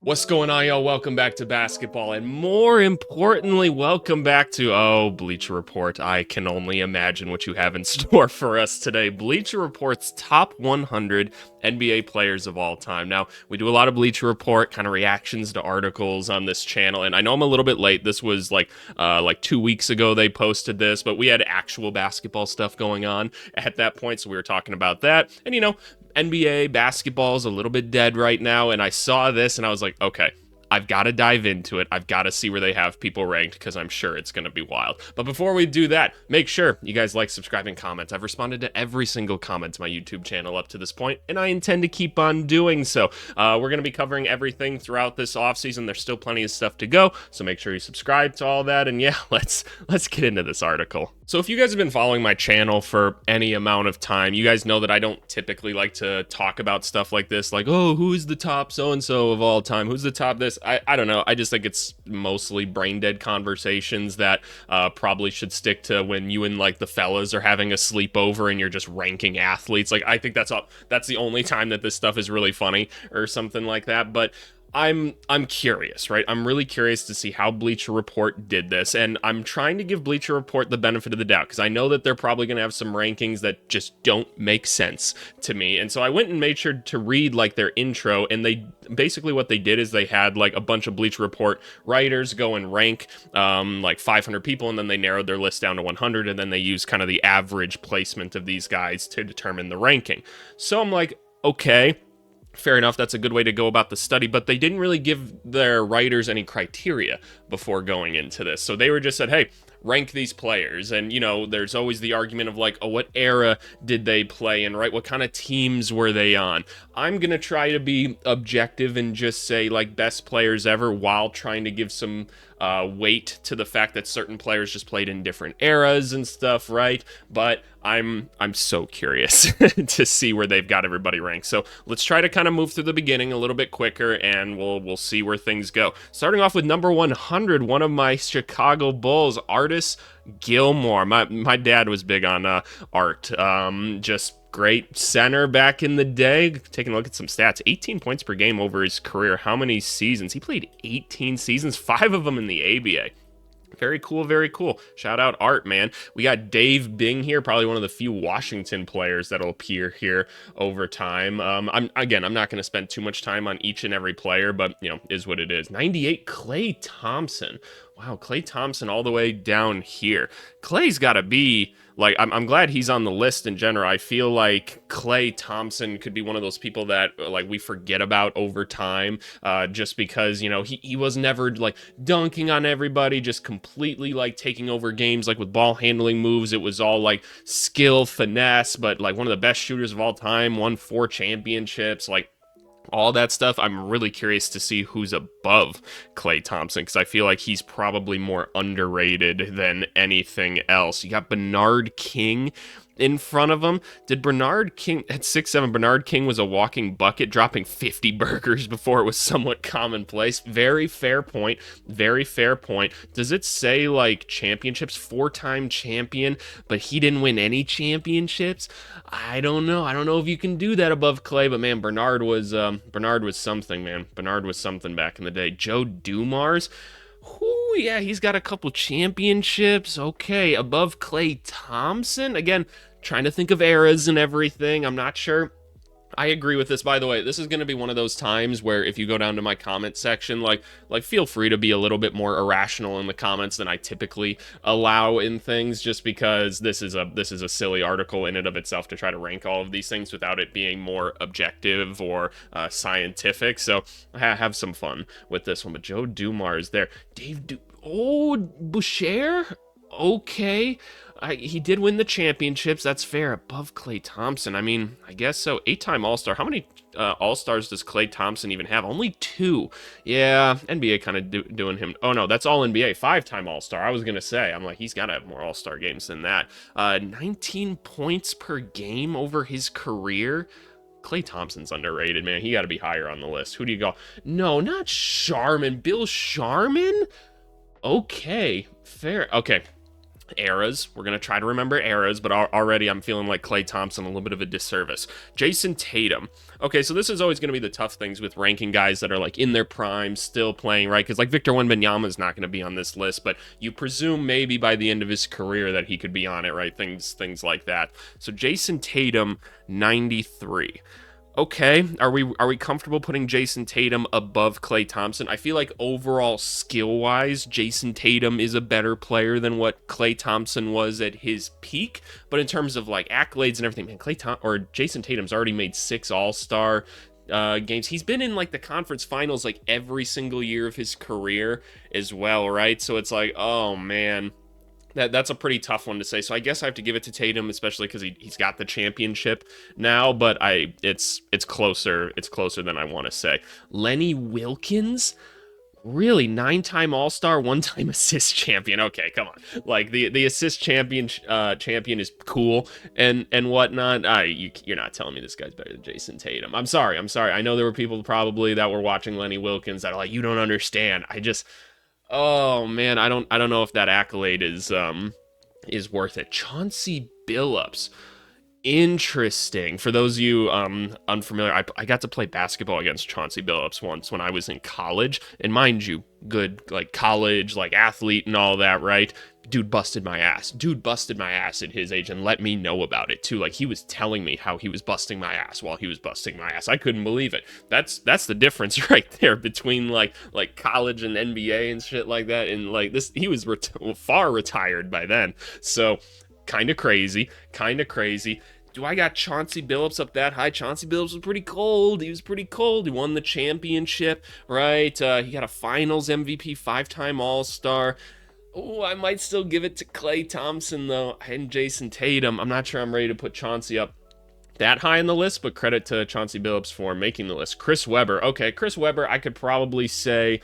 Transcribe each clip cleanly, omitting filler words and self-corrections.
What's going on, y'all? Welcome back to basketball, and more importantly, welcome back to, Bleacher Report. I can only imagine what you have in store for us today. Bleacher Report's top 100 NBA players of all time. Now, we do a lot of Bleacher Report kind of reactions to articles on this channel, and I know I'm a little bit late. This was like 2 weeks ago they posted this, but we had actual basketball stuff going on at that point, so we were talking about that. And NBA basketball is a little bit dead right now, and I saw this and I was like, okay, I've got to dive into it. I've got to see where they have people ranked because I'm sure it's going to be wild. But before we do that, make sure you guys like, subscribe, and comment. I've responded to every single comment to my YouTube channel up to this point, and I intend to keep on doing so. We're going to be covering everything throughout this offseason. There's still plenty of stuff to go, so make sure you subscribe to all that. And yeah, let's get into this article. So if you guys have been following my channel for any amount of time, you guys know that I don't typically like to talk about stuff like this, like, oh, who's the top so-and-so of all time? Who's the top this? I don't know. I just think it's mostly brain-dead conversations that probably should stick to when you and, like, the fellas are having a sleepover and you're just ranking athletes. Like, I think that's the only time that this stuff is really funny or something like that. But I'm curious, right? I'm really curious to see how Bleacher Report did this, and I'm trying to give Bleacher Report the benefit of the doubt because I know that they're probably going to have some rankings that just don't make sense to me. And so I went and made sure to read like their intro, and they basically what they did is they had like a bunch of Bleacher Report writers go and rank like 500 people, and then they narrowed their list down to 100, and then they used kind of the average placement of these guys to determine the ranking. So I'm like, okay, fair enough, that's a good way to go about the study, but they didn't really give their writers any criteria before going into this. So they were just said, hey, rank these players. And, there's always the argument of like, oh, what era did they play in, right? What kind of teams were they on? I'm going to try to be objective and just say like best players ever while trying to give some weight to the fact that certain players just played in different eras and stuff, right? But I'm so curious to see where they've got everybody ranked. So let's try to kind of move through the beginning a little bit quicker, and we'll see where things go. Starting off with number 100, one of my Chicago Bulls, Artis Gilmore. My dad was big on art. Just great center back in the day. Taking a look at some stats, 18 points per game over his career. How many seasons? He played 18 seasons, 5 of them in the ABA. Very cool, very cool. Shout out Art, man. We got Dave Bing here, probably one of the few Washington players that'll appear here over time. I'm not going to spend too much time on each and every player, but, is what it is. 98, Klay Thompson. Wow, Klay Thompson all the way down here. Klay's got to be, like, I'm glad he's on the list in general. I feel like Klay Thompson could be one of those people that, like, we forget about over time, just because, he was never, like, dunking on everybody, just completely, like, taking over games, like, with ball handling moves. It was all, like, skill, finesse, but, like, one of the best shooters of all time, won 4 championships, like, all that stuff. I'm really curious to see who's above Klay Thompson because I feel like he's probably more underrated than anything else. You got Bernard King in front of him. Did Bernard King at 6'7", Bernard King was a walking bucket, dropping 50 burgers before it was somewhat commonplace. Very fair point. Very fair point. Does it say like championships, 4-time champion, but he didn't win any championships? I don't know. I don't know if you can do that above Klay, but man, Bernard was something, man. Bernard was something back in the day. Joe Dumars. Ooh, yeah, he's got a couple championships. Okay, above Klay Thompson. Again, trying to think of eras and everything. I'm not sure. I agree with this. By the way, this is going to be one of those times where if you go down to my comment section, like feel free to be a little bit more irrational in the comments than I typically allow in things, just because this is a silly article in and of itself to try to rank all of these things without it being more objective or scientific. So have some fun with this one. But Joe Dumars there. Boucher? Okay. He did win the championships. That's fair. Above Klay Thompson. I mean, I guess so. 8-time All-Star. How many All-Stars does Klay Thompson even have? Only 2. Yeah, NBA kind of doing him. Oh, no, that's all NBA. 5-time All-Star. I was going to say. I'm like, he's got to have more All-Star games than that. 19 points per game over his career. Klay Thompson's underrated, man. He got to be higher on the list. Who do you go? No, not Sharman. Bill Sharman? Okay, fair. Okay. eras. We're going to try to remember eras, but already I'm feeling like Klay Thompson a little bit of a disservice. Jason Tatum. Okay, so this is always going to be the tough things with ranking guys that are like in their prime, still playing, right? Because like Victor Wembanyama is not going to be on this list, but you presume maybe by the end of his career that he could be on it, right? Things like that. So Jason Tatum, 93. Okay, are we comfortable putting Jason Tatum above Klay Thompson? I feel like overall skill-wise, Jason Tatum is a better player than what Klay Thompson was at his peak. But in terms of like accolades and everything, man, Jason Tatum's already made 6 All-Star games. He's been in like the conference finals like every single year of his career as well, right? So it's like, oh man. That's a pretty tough one to say. So I guess I have to give it to Tatum, especially because he's got the championship now. But it's closer. It's closer than I want to say. Lenny Wilkins, really 9-time All-Star, 1-time assist champion. Okay, come on. Like the assist champion is cool and whatnot. You're not telling me this guy's better than Jason Tatum. I'm sorry. I know there were people probably that were watching Lenny Wilkins that are like, you don't understand. Oh man, I don't know if that accolade is worth it. Chauncey Billups. Interesting. For those of you unfamiliar, I got to play basketball against Chauncey Billups once when I was in college. And mind you, good like college, like athlete and all that, right? Dude busted my ass. At his age and let me know about it too. Like he was telling me how he was busting my ass while he was busting my ass. I couldn't believe it. That's the difference right there between like college and NBA and shit like that. And like this, he was far retired by then. So kind of crazy. Do I got Chauncey Billups up that high? Chauncey Billups was pretty cold. He won the championship, right? He got a finals MVP, 5-time All-Star. Oh, I might still give it to Klay Thompson, though, and Jason Tatum. I'm not sure I'm ready to put Chauncey up that high on the list, but credit to Chauncey Billups for making the list. Chris Webber. Okay, Chris Webber, I could probably say,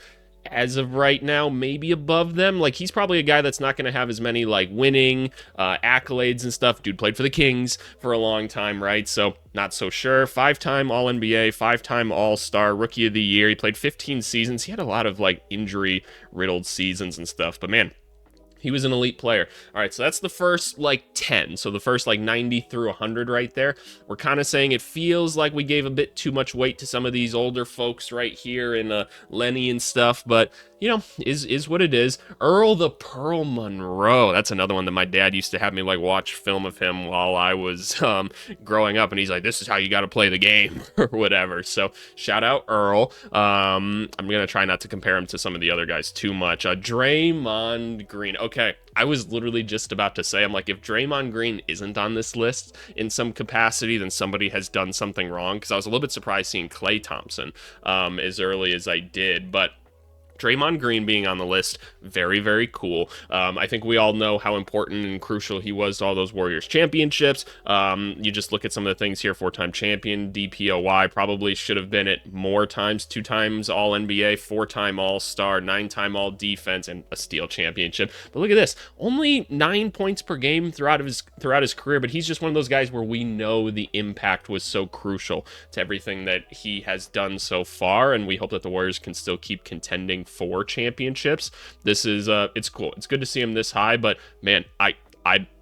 as of right now, maybe above them. Like, he's probably a guy that's not going to have as many, like, winning accolades and stuff. Dude played for the Kings for a long time, right? So, not so sure. 5-time All-NBA, 5-time All-Star, Rookie of the Year. He played 15 seasons. He had a lot of, like, injury-riddled seasons and stuff. But, man, he was an elite player. All right, so that's the first, like, 10. So the first, like, 90 through 100 right there. We're kind of saying it feels like we gave a bit too much weight to some of these older folks right here in Lenny and stuff. But, you know, is what it is. Earl the Pearl Monroe. That's another one that my dad used to have me, like, watch film of him while I was growing up. And he's like, this is how you got to play the game or whatever. So shout out Earl. I'm going to try not to compare him to some of the other guys too much. Draymond Green. Okay, I was literally just about to say, I'm like, if Draymond Green isn't on this list in some capacity, then somebody has done something wrong, because I was a little bit surprised seeing Klay Thompson as early as I did, but Draymond Green being on the list, very, very cool. I think we all know how important and crucial he was to all those Warriors championships. You just look at some of the things here. 4-time champion, DPOY, probably should have been it more times. 2 times All-NBA, 4-time All-Star, 9-time All-Defense, and a steal championship. But look at this. Only 9 points per game throughout his career, but he's just one of those guys where we know the impact was so crucial to everything that he has done so far, and we hope that the Warriors can still keep contending for championships. This is it's cool. It's good to see him this high, but man,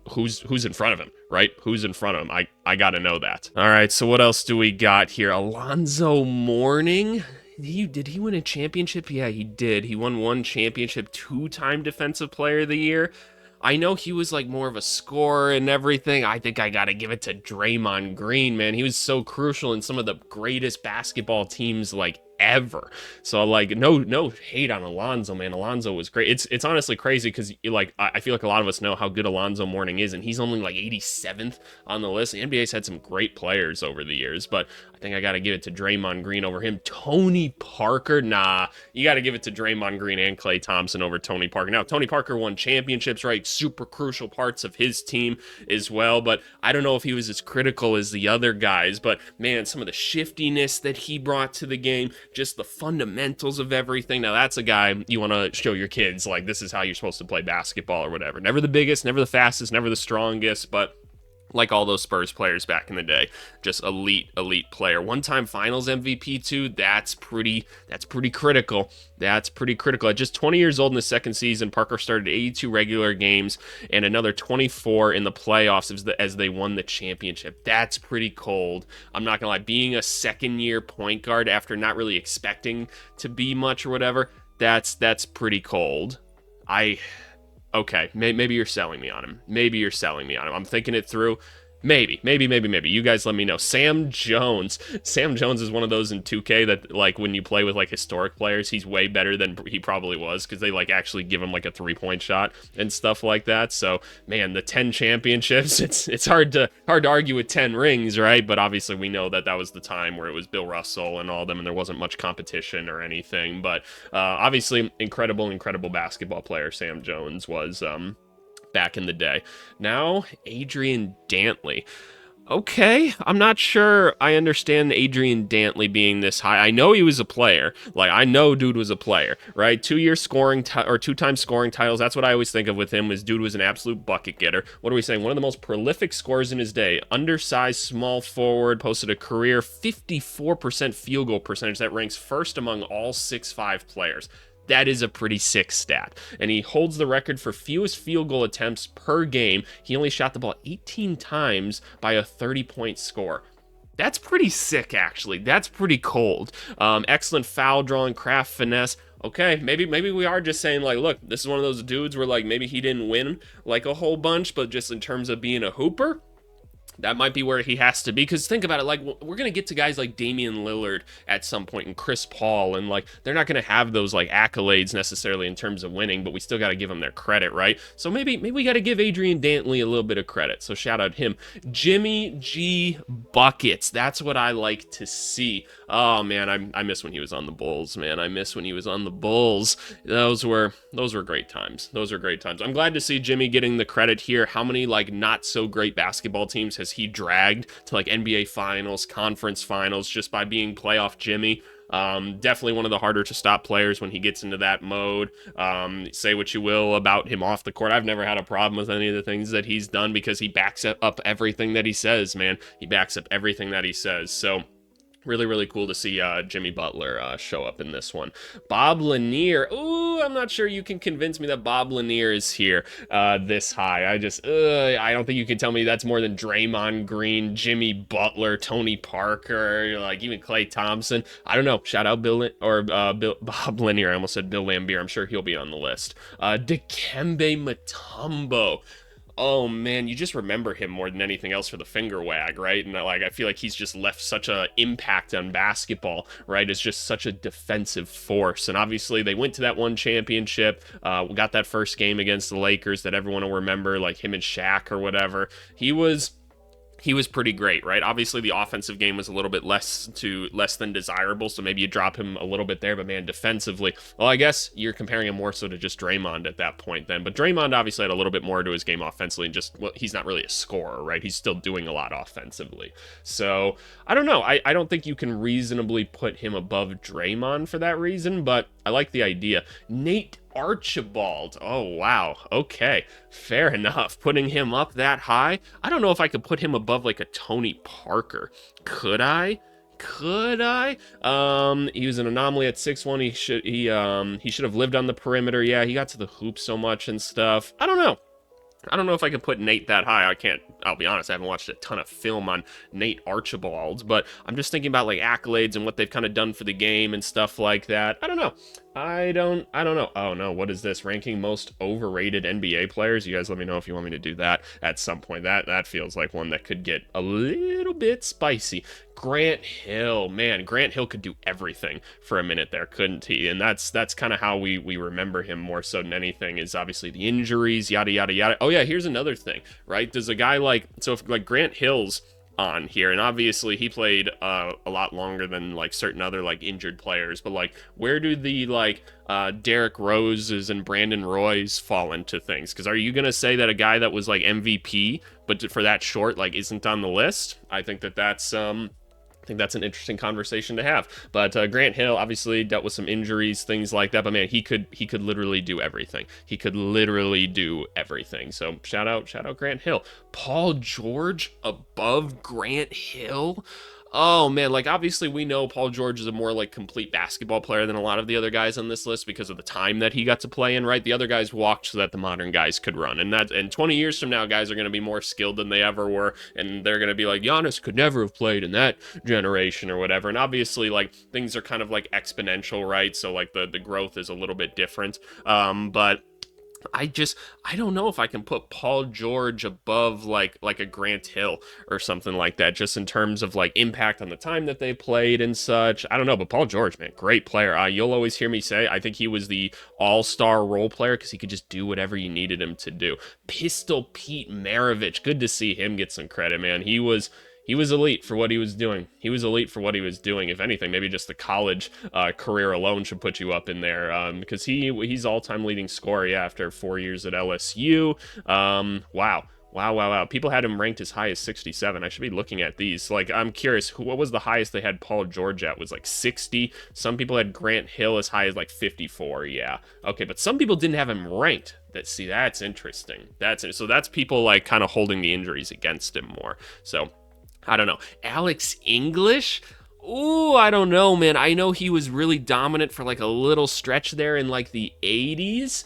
who's in front of him, right? Who's in front of him? I gotta know that. All right, so what else do we got here? Alonzo Mourning. Did he win a championship? Yeah, he did. He won 1 championship, 2-time Defensive Player of the Year. I know he was like more of a scorer and everything. I think I gotta give it to Draymond Green, man. He was so crucial in some of the greatest basketball teams like ever. So like no hate on Alonzo, man. Alonzo was great. It's honestly crazy because like I feel like a lot of us know how good Alonzo Mourning is, and he's only like 87th on the list. The NBA's had some great players over the years, but I think I gotta give it to Draymond Green over him. Tony Parker, nah, you gotta give it to Draymond Green and Klay Thompson over Tony Parker. Now Tony Parker won championships, right? Super crucial parts of his team as well, but I don't know if he was as critical as the other guys. But man, some of the shiftiness that he brought to the game, just the fundamentals of everything. Now that's a guy you want to show your kids, like, this is how you're supposed to play basketball or whatever. Never the biggest, never the fastest, never the strongest, but like all those Spurs players back in the day. Just elite player. One-time finals MVP too. That's pretty critical. That's pretty critical. At just 20 years old in the second season, Parker started 82 regular games and another 24 in the playoffs as they won the championship. That's pretty cold. I'm not gonna lie. Being a second-year point guard after not really expecting to be much or whatever, that's pretty cold. Okay, maybe you're selling me on him. I'm thinking it through. Maybe. You guys let me know. Sam Jones. Sam Jones is one of those in 2K that, like, when you play with, like, historic players, he's way better than he probably was because they, like, actually give him, like, a three-point shot and stuff like that. So, man, the 10 championships, it's hard to argue with 10 rings, right? But obviously we know that was the time where it was Bill Russell and all of them, and there wasn't much competition or anything. But obviously, incredible basketball player Sam Jones was back in the day. Now, Adrian Dantley. Okay, I'm not sure I understand Adrian Dantley being this high. I know he was a player. Like, I know dude was a player, right? 2-year scoring or 2-time scoring titles. That's what I always think of with him, is dude was an absolute bucket getter. What are we saying? One of the most prolific scorers in his day. Undersized small forward, posted a career 54% field goal percentage. That ranks first among all 6'5" players. That is a pretty sick stat. And he holds the record for fewest field goal attempts per game. He only shot the ball 18 times by a 30-point score. That's pretty sick, actually. That's pretty cold. Excellent foul drawing, craft, finesse. Okay, maybe we are just saying, like, look, this is one of those dudes where, like, maybe he didn't win, like, a whole bunch, but just in terms of being a hooper, that might be where he has to be. Because think about it, like, we're going to get to guys like Damian Lillard at some point and Chris Paul, and, like, they're not going to have those, like, accolades necessarily in terms of winning, but we still got to give them their credit, right? So maybe we got to give Adrian Dantley a little bit of credit. So shout out him. Jimmy G Buckets. That's what I like to see. Oh, man, I miss when he was on the Bulls, man. Those were great times. I'm glad to see Jimmy getting the credit here. How many, like, not so great basketball teams has he dragged to, like, NBA finals, conference finals, just by being playoff Jimmy? Definitely one of the harder to stop players when he gets into that mode. Say what you will about him off the court. I've never had a problem with any of the things that he's done because he backs up everything that he says, man. He backs up everything that he says. So really cool to see Jimmy Butler show up in this one. Bob Lanier. Ooh, I'm not sure you can convince me that Bob Lanier is here this high. I don't think you can tell me that's more than Draymond Green, Jimmy Butler, Tony Parker, like even Klay Thompson. I don't know. Shout out Bob Lanier. I almost said Bill Laimbeer. I'm sure he'll be on the list. Dikembe Mutombo. Oh man, you just remember him more than anything else for the finger wag, right? And like, I feel like he's just left such an impact on basketball, right? It's just such a defensive force. And obviously they went to that one championship, got that first game against the Lakers that everyone will remember, like him and Shaq or whatever. He was pretty great, right? Obviously, the offensive game was a little bit less than desirable, so maybe you drop him a little bit there. But man, defensively, well, I guess you're comparing him more so to just Draymond at that point then. But Draymond obviously had a little bit more to his game offensively, and just, well, he's not really a scorer, right? He's still doing a lot offensively. So I don't know. I don't think you can reasonably put him above Draymond for that reason, but I like the idea. Nate Archibald. Oh, wow. Okay. Fair enough. Putting him up that high. I don't know if I could put him above like a Tony Parker. Could I? He was an anomaly at 6'1". He should have lived on the perimeter. Yeah, he got to the hoop so much and stuff. I don't know if I could put Nate that high. I'll be honest, I haven't watched a ton of film on Nate Archibald, but I'm just thinking about like accolades and what they've kind of done for the game and stuff like that. I don't know. Oh no, what is this? Ranking most overrated NBA players? You guys let me know if you want me to do that at some point. That feels like one that could get a little bit spicy. Grant Hill. Man, Grant Hill could do everything for a minute there, couldn't he? And that's kind of how we remember him more so than anything, is obviously the injuries, yada, yada, yada. Oh yeah, here's another thing, right? There's a guy like, so if like Grant Hill's on here, and obviously he played a lot longer than like certain other like injured players, but like where do the like Derrick Roses and Brandon Roys fall into things? Because are you gonna say that a guy that was like MVP but for that short like isn't on the list? I think that's I think that's an interesting conversation to have. But Grant Hill obviously dealt with some injuries, things like that. But man, he could literally do everything. He could literally do everything. So shout out Grant Hill. Paul George above Grant Hill. Oh man, like obviously we know Paul George is a more like complete basketball player than a lot of the other guys on this list because of the time that he got to play in, right? The other guys walked so that the modern guys could run. And 20 years from now, guys are going to be more skilled than they ever were, and they're going to be like, Giannis could never have played in that generation or whatever. And obviously like things are kind of like exponential, right? So like the growth is a little bit different. But I don't know if I can put Paul George above like a Grant Hill or something like that, just in terms of like impact on the time that they played and such. I don't know, but Paul George, man, great player. You'll always hear me say I think he was the all-star role player because he could just do whatever you needed him to do. Pistol Pete Maravich, good to see him get some credit, man. He was elite for what he was doing. He was elite for what he was doing. If anything, maybe just the college career alone should put you up in there because he's all-time leading scorer after 4 years at LSU. Wow. People had him ranked as high as 67. I should be looking at these. Like, I'm curious, what was the highest they had Paul George at? Was like 60. Some people had Grant Hill as high as like 54. Yeah. Okay, but some people didn't have him ranked. That's interesting. So that's people like kind of holding the injuries against him more. So I don't know. Alex English? Ooh, I don't know, man. I know he was really dominant for like a little stretch there in like the 80s.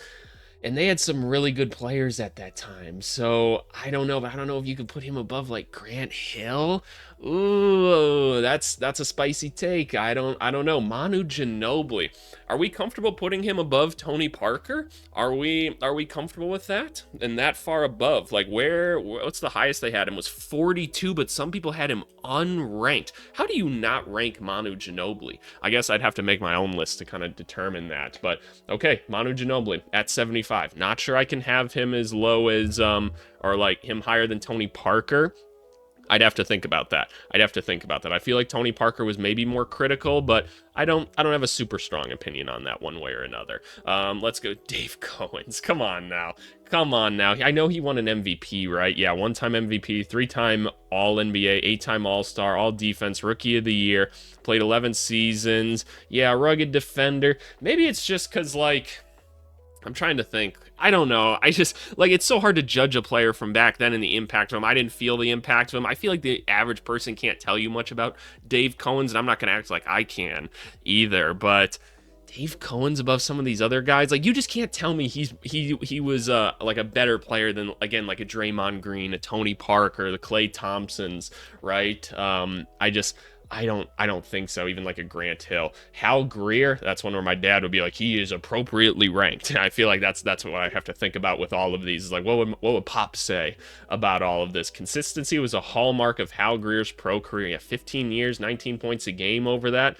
And they had some really good players at that time. So I don't know, but I don't know if you could put him above like Grant Hill. Ooh, that's a spicy take. I don't know. Manu Ginobili. Are we comfortable putting him above Tony Parker? Are we comfortable with that? And that far above? Like what's the highest they had him was 42, but some people had him unranked. How do you not rank Manu Ginobili? I guess I'd have to make my own list to kind of determine that. But okay, Manu Ginobili at 75. Not sure I can have him as low as or like him higher than Tony Parker. I'd have to think about that. I feel like Tony Parker was maybe more critical, but I don't have a super strong opinion on that one way or another. Let's go Dave Cowens. Come on now. I know he won an MVP, right? Yeah, one-time MVP, 3-time All-NBA, 8-time All-Star, All-Defense, Rookie of the Year, played 11 seasons. Yeah, rugged defender. Maybe it's just because, like, I'm trying to think. I don't know. I just, like, it's so hard to judge a player from back then and the impact of him. I didn't feel the impact of him. I feel like the average person can't tell you much about Dave Cowens, and I'm not going to act like I can either. But Dave Cowens above some of these other guys, like, you just can't tell me he was like a better player than, again, like a Draymond Green, a Tony Parker, the Klay Thompsons, right? I don't think so. Even like a Grant Hill. Hal Greer, that's one where my dad would be like, he is appropriately ranked. I feel like that's what I have to think about with all of these. Is like, what would Pop say about all of this? Consistency was a hallmark of Hal Greer's pro career. Yeah, 15 years, 19 points a game over that.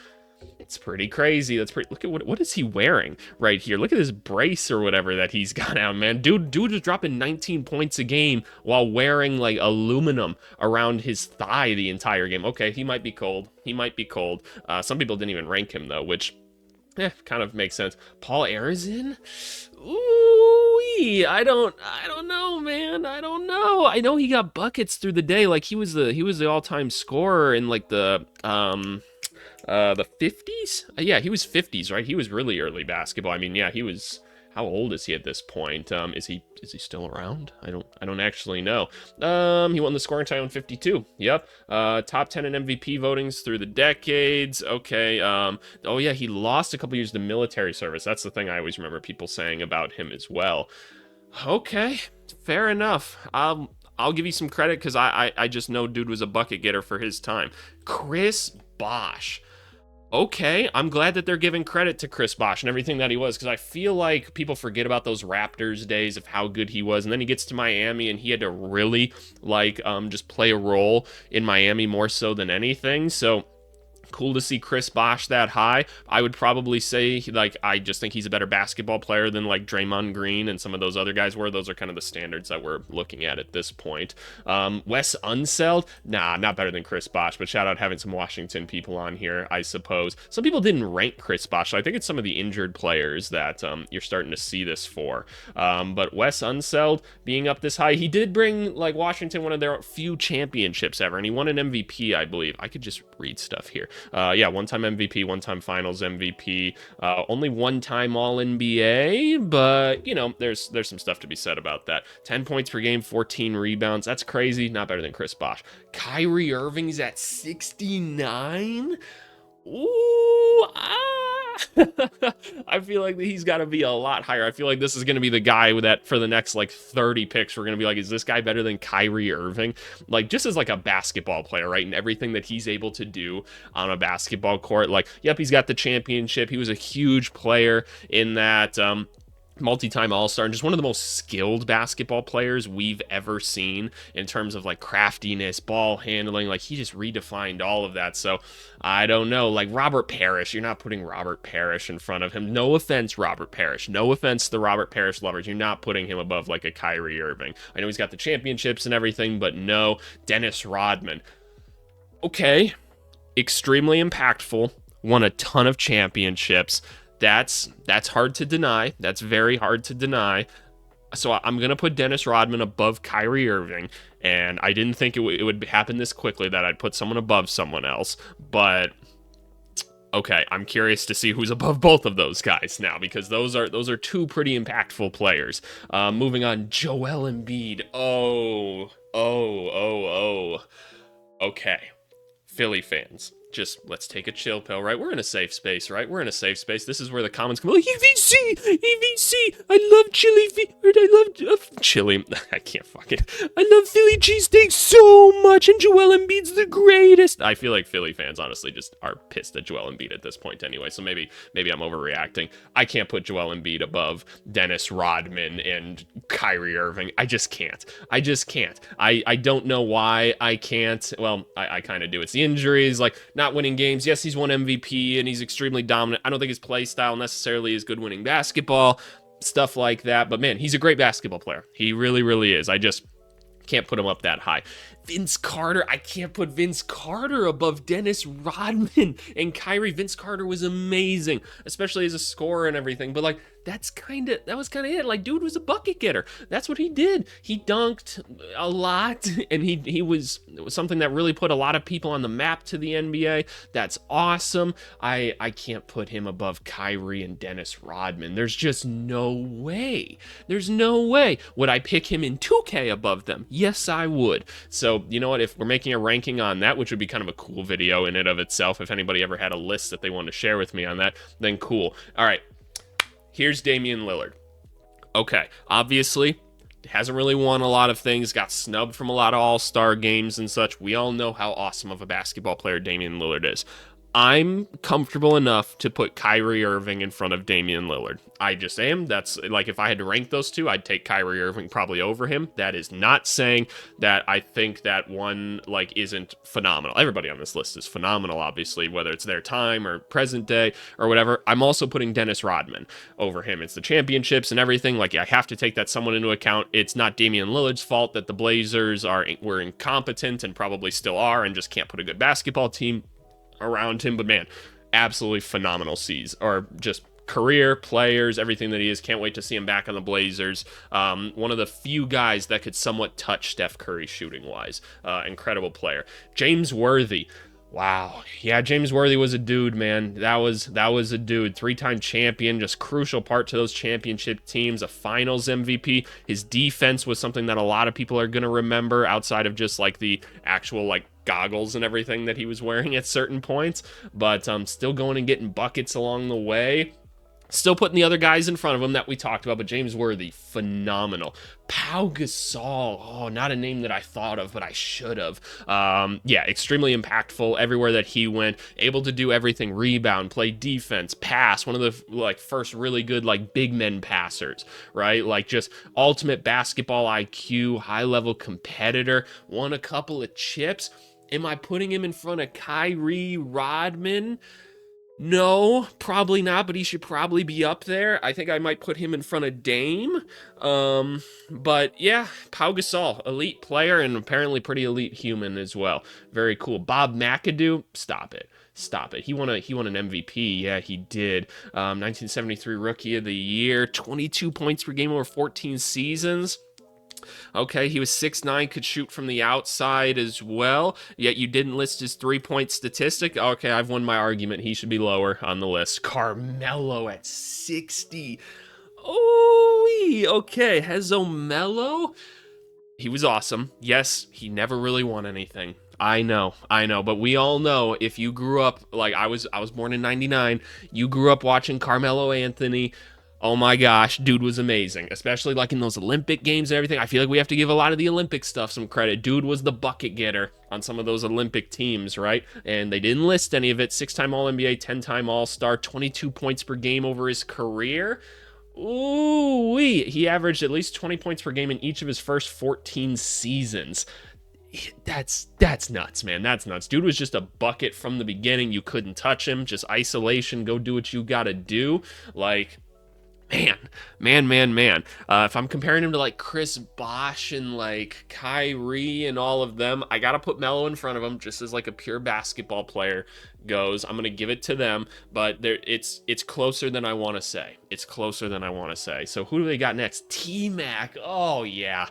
It's pretty crazy. Look at what is he wearing right here? Look at this brace or whatever that he's got out, man. Dude is dropping 19 points a game while wearing like aluminum around his thigh the entire game. Okay, he might be cold. Some people didn't even rank him though, which kind of makes sense. Paul Arizin? Ooh, I don't know, man. I don't know. I know he got buckets through the day. Like he was the all-time scorer in like the 50s? Yeah, he was 50s, right? He was really early basketball. I mean, yeah, he was. How old is he at this point? Is he still around? I don't actually know. He won the scoring title in 52. Yep. Top 10 in MVP votings through the decades. Okay. Oh yeah, he lost a couple years to military service. That's the thing I always remember people saying about him as well. Okay, fair enough. I'll give you some credit because I just know dude was a bucket getter for his time. Chris Bosh. Okay, I'm glad that they're giving credit to Chris Bosh and everything that he was, because I feel like people forget about those Raptors days of how good he was, and then he gets to Miami and he had to really like just play a role in Miami more so than anything. So Cool to see Chris Bosh that high. I would probably say, like, I just think he's a better basketball player than, like, Draymond Green and some of those other guys were. Those are kind of the standards that we're looking at this point. Wes Unseld, nah, not better than Chris Bosh, but shout out having some Washington people on here, I suppose. Some people didn't rank Chris Bosh, so I think it's some of the injured players that you're starting to see this for. But Wes Unseld being up this high, he did bring, like, Washington one of their few championships ever, and he won an MVP, I believe. I could just read stuff here. Yeah, one-time MVP, one-time Finals MVP, only one-time All-NBA, but, you know, there's some stuff to be said about that. 10 points per game, 14 rebounds. That's crazy. Not better than Chris Bosh. Kyrie Irving's at 69? Ooh, I feel like he's got to be a lot higher. I feel like this is going to be the guy that for the next like 30 picks, we're going to be like, is this guy better than Kyrie Irving? Like, just as like a basketball player, right? And everything that he's able to do on a basketball court. Like, yep, he's got the championship. He was a huge player in that multi-time all-star and just one of the most skilled basketball players we've ever seen in terms of like craftiness, ball handling. Like, he just redefined all of that. So I don't know, like Robert Parrish, you're not putting Robert Parrish in front of him. No offense, Robert Parrish. No offense to the Robert Parrish lovers. You're not putting him above like a Kyrie Irving. I know he's got the championships and everything, but no. Dennis Rodman. Okay. Extremely impactful. Won a ton of championships. That's hard to deny. That's very hard to deny. So I'm going to put Dennis Rodman above Kyrie Irving, and I didn't think it would happen this quickly that I'd put someone above someone else, but okay, I'm curious to see who's above both of those guys now, because those are two pretty impactful players. Moving on, Joel Embiid. Oh. Okay, Philly fans. Just let's take a chill pill, right? We're in a safe space, right? We're in a safe space. This is where the comments come like, EVC, I love I love chili. I can't fucking. I love Philly cheesesteak so much, and Joel Embiid's the greatest. I feel like Philly fans honestly just are pissed at Joel Embiid at this point anyway, so maybe I'm overreacting. I can't put Joel Embiid above Dennis Rodman and Kyrie Irving. I just can't. I don't know why I can't. Well, I kind of do. It's the injuries, like, not winning games. Yes, he's won MVP and he's extremely dominant. I don't think his play style necessarily is good winning basketball, stuff like that. But man, he's a great basketball player. He really, really is. I just can't put him up that high. Vince Carter, I can't put Vince Carter above Dennis Rodman and Kyrie. Vince Carter was amazing, especially as a scorer and everything. But like, that was kind of it. Like, dude was a bucket getter. That's what he did. He dunked a lot, and it was something that really put a lot of people on the map to the NBA. That's awesome. I can't put him above Kyrie and Dennis Rodman. There's just no way. There's no way. Would I pick him in 2K above them? Yes, I would. So, you know what? If we're making a ranking on that, which would be kind of a cool video in and of itself, if anybody ever had a list that they wanted to share with me on that, then cool. All right. Here's Damian Lillard. Okay, obviously, hasn't really won a lot of things, got snubbed from a lot of all-star games and such. We all know how awesome of a basketball player Damian Lillard is. I'm comfortable enough to put Kyrie Irving in front of Damian Lillard. I just am. That's like, if I had to rank those two, I'd take Kyrie Irving probably over him. That is not saying that I think that one like isn't phenomenal. Everybody on this list is phenomenal, obviously, whether it's their time or present day or whatever. I'm also putting Dennis Rodman over him. It's the championships and everything. Like, I have to take that somewhat into account. It's not Damian Lillard's fault that the Blazers were incompetent and probably still are and just can't put a good basketball team around him, but man, absolutely phenomenal or just career players, everything that he is. Can't wait to see him back on the Blazers. One of the few guys that could somewhat touch Steph Curry shooting wise. Incredible player. James Worthy. Wow. Yeah, James Worthy was a dude, man. That was a dude. 3-time champion, just crucial part to those championship teams, a finals MVP. His defense was something that a lot of people are going to remember outside of just like the actual like goggles and everything that he was wearing at certain points, but still going and getting buckets along the way. Still putting the other guys in front of him that we talked about, but James Worthy, phenomenal. Pau Gasol, not a name that I thought of, but I should have. Yeah, extremely impactful everywhere that he went. Able to do everything: rebound, play defense, pass. One of the like first really good like big men passers, right? Like just ultimate basketball IQ, high level competitor. Won a couple of chips. Am I putting him in front of Kyrie Rodman? No, probably not, but he should probably be up there. I think I might put him in front of Dame. But yeah, Pau Gasol, elite player and apparently pretty elite human as well. Very cool. Bob McAdoo, stop it. Stop it. He won an MVP. Yeah, he did. 1973 Rookie of the Year, 22 points per game over 14 seasons. Okay, he was 6'9", could shoot from the outside as well, yet you didn't list his three-point statistic. Okay, I've won my argument. He should be lower on the list. Carmelo at 60. Oh, okay, Hezo Mello. He was awesome. Yes, he never really won anything. I know, but we all know if you grew up, like I was born in 99, you grew up watching Carmelo Anthony. Oh my gosh, dude was amazing, especially like in those Olympic games and everything. I feel like we have to give a lot of the Olympic stuff some credit. Dude was the bucket getter on some of those Olympic teams, right? And they didn't list any of it. 6-time All-NBA, 10-time All-Star, 22 points per game over his career. Ooh, he averaged at least 20 points per game in each of his first 14 seasons. That's nuts, man. That's nuts. Dude was just a bucket from the beginning. You couldn't touch him. Just isolation. Go do what you gotta do. Like, man. If I'm comparing him to like Chris Bosh and like Kyrie and all of them, I gotta put Melo in front of him just as like a pure basketball player goes. I'm gonna give it to them, but it's closer than I want to say. It's closer than I want to say. So who do they got next? T-Mac. Oh yeah.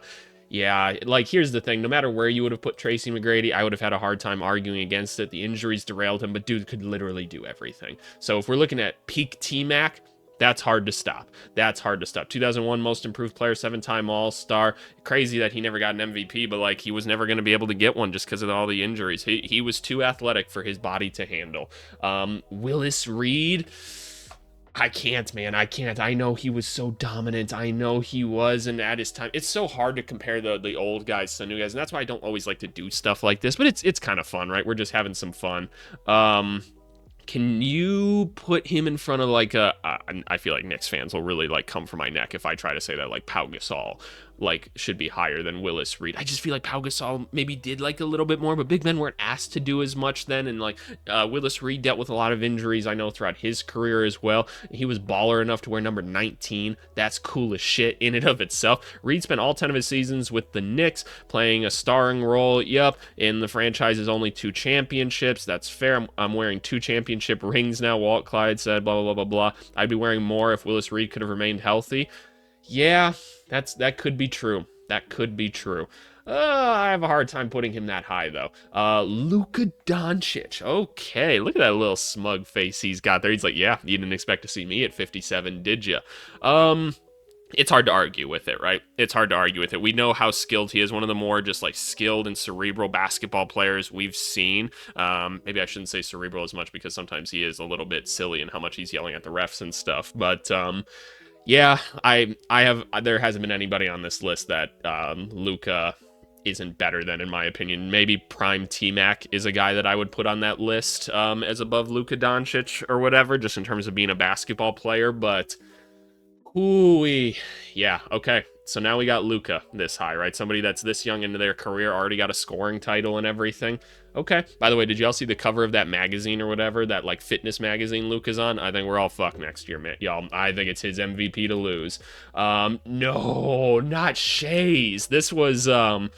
Yeah, like here's the thing. No matter where you would have put Tracy McGrady, I would have had a hard time arguing against it. The injuries derailed him, but dude could literally do everything. So if we're looking at peak T-Mac, that's hard to stop. 2001 Most Improved Player, 7-time All-Star. Crazy that he never got an MVP, but like he was never going to be able to get one just because of all the injuries. He was too athletic for his body to handle. Willis Reed. I can't, man. I can't. I know he was so dominant. I know he was, and at his time, it's so hard to compare the old guys to the new guys, and that's why I don't always like to do stuff like this. But it's kind of fun, right? We're just having some fun. Can you put him in front of like I feel like Knicks fans will really like come for my neck if I try to say that like Pau Gasol like should be higher than Willis Reed. I just feel like Pau Gasol maybe did like a little bit more, but big men weren't asked to do as much then, and like Willis Reed dealt with a lot of injuries, I know, throughout his career as well. He was baller enough to wear number 19. That's cool as shit in and of itself. Reed spent all 10 of his seasons with the Knicks playing a starring role, in the franchise's only 2 championships. That's fair. I'm wearing 2 championship rings now, Walt Clyde said, blah, blah, blah, blah, blah. I'd be wearing more if Willis Reed could have remained healthy. Yeah, that could be true. That could be true. I have a hard time putting him that high, though. Luka Doncic. Okay, look at that little smug face he's got there. He's like, yeah, you didn't expect to see me at 57, did you? It's hard to argue with it, right? It's hard to argue with it. We know how skilled he is. One of the more just like skilled and cerebral basketball players we've seen. Maybe I shouldn't say cerebral as much because sometimes he is a little bit silly in how much he's yelling at the refs and stuff. But yeah, there hasn't been anybody on this list that Luka isn't better than, in my opinion. Maybe Prime T-Mac is a guy that I would put on that list as above Luka Doncic or whatever, just in terms of being a basketball player, but yeah, okay. So now we got Luka this high, right? Somebody that's this young into their career, already got a scoring title and everything. Okay. By the way, did y'all see the cover of that magazine or whatever, that like fitness magazine Luka's on? I think we're all fucked next year, man. Y'all, I think it's his MVP to lose. No, not Shay's. This was, so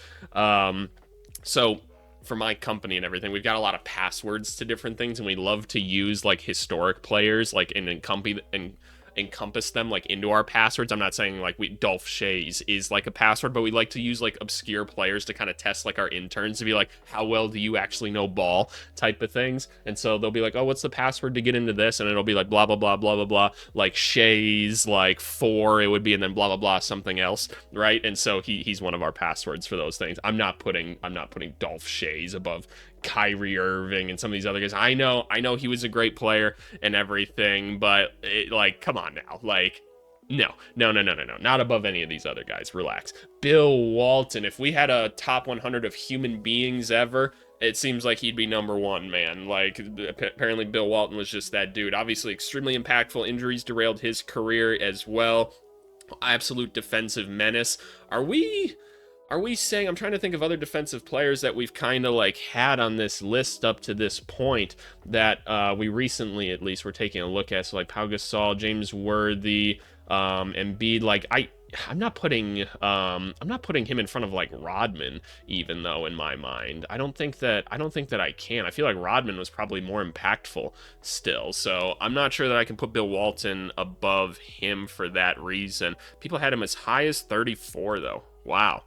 for my company and everything, we've got a lot of passwords to different things, and we love to use like historic players, like encompass them like into our passwords. I'm not saying like Dolph Shays is like a password, but we like to use like obscure players to kind of test like our interns to be like, how well do you actually know ball type of things. And so they'll be like, oh, what's the password to get into this? And it'll be like blah blah blah blah blah blah, like Shays like 4 it would be, and then blah blah blah something else, right? And so he's one of our passwords for those things. I'm not putting Dolph Shays above Kyrie Irving and some of these other guys. I know he was a great player and everything, but like, come on now, like, no, not above any of these other guys. Relax. Bill Walton. If we had a top 100 of human beings ever, it seems like he'd be number 1, man. Like, apparently Bill Walton was just that dude. Obviously extremely impactful. Injuries derailed his career as well. Absolute defensive menace. Are we are we saying, I'm trying to think of other defensive players that we've kind of like had on this list up to this point that we recently at least were taking a look at. So like Pau Gasol, James Worthy, Embiid. Like I'm not putting him in front of like Rodman, even though in my mind I don't think that I can. I feel like Rodman was probably more impactful still, so I'm not sure that I can put Bill Walton above him for that reason. People had him as high as 34 though. Wow.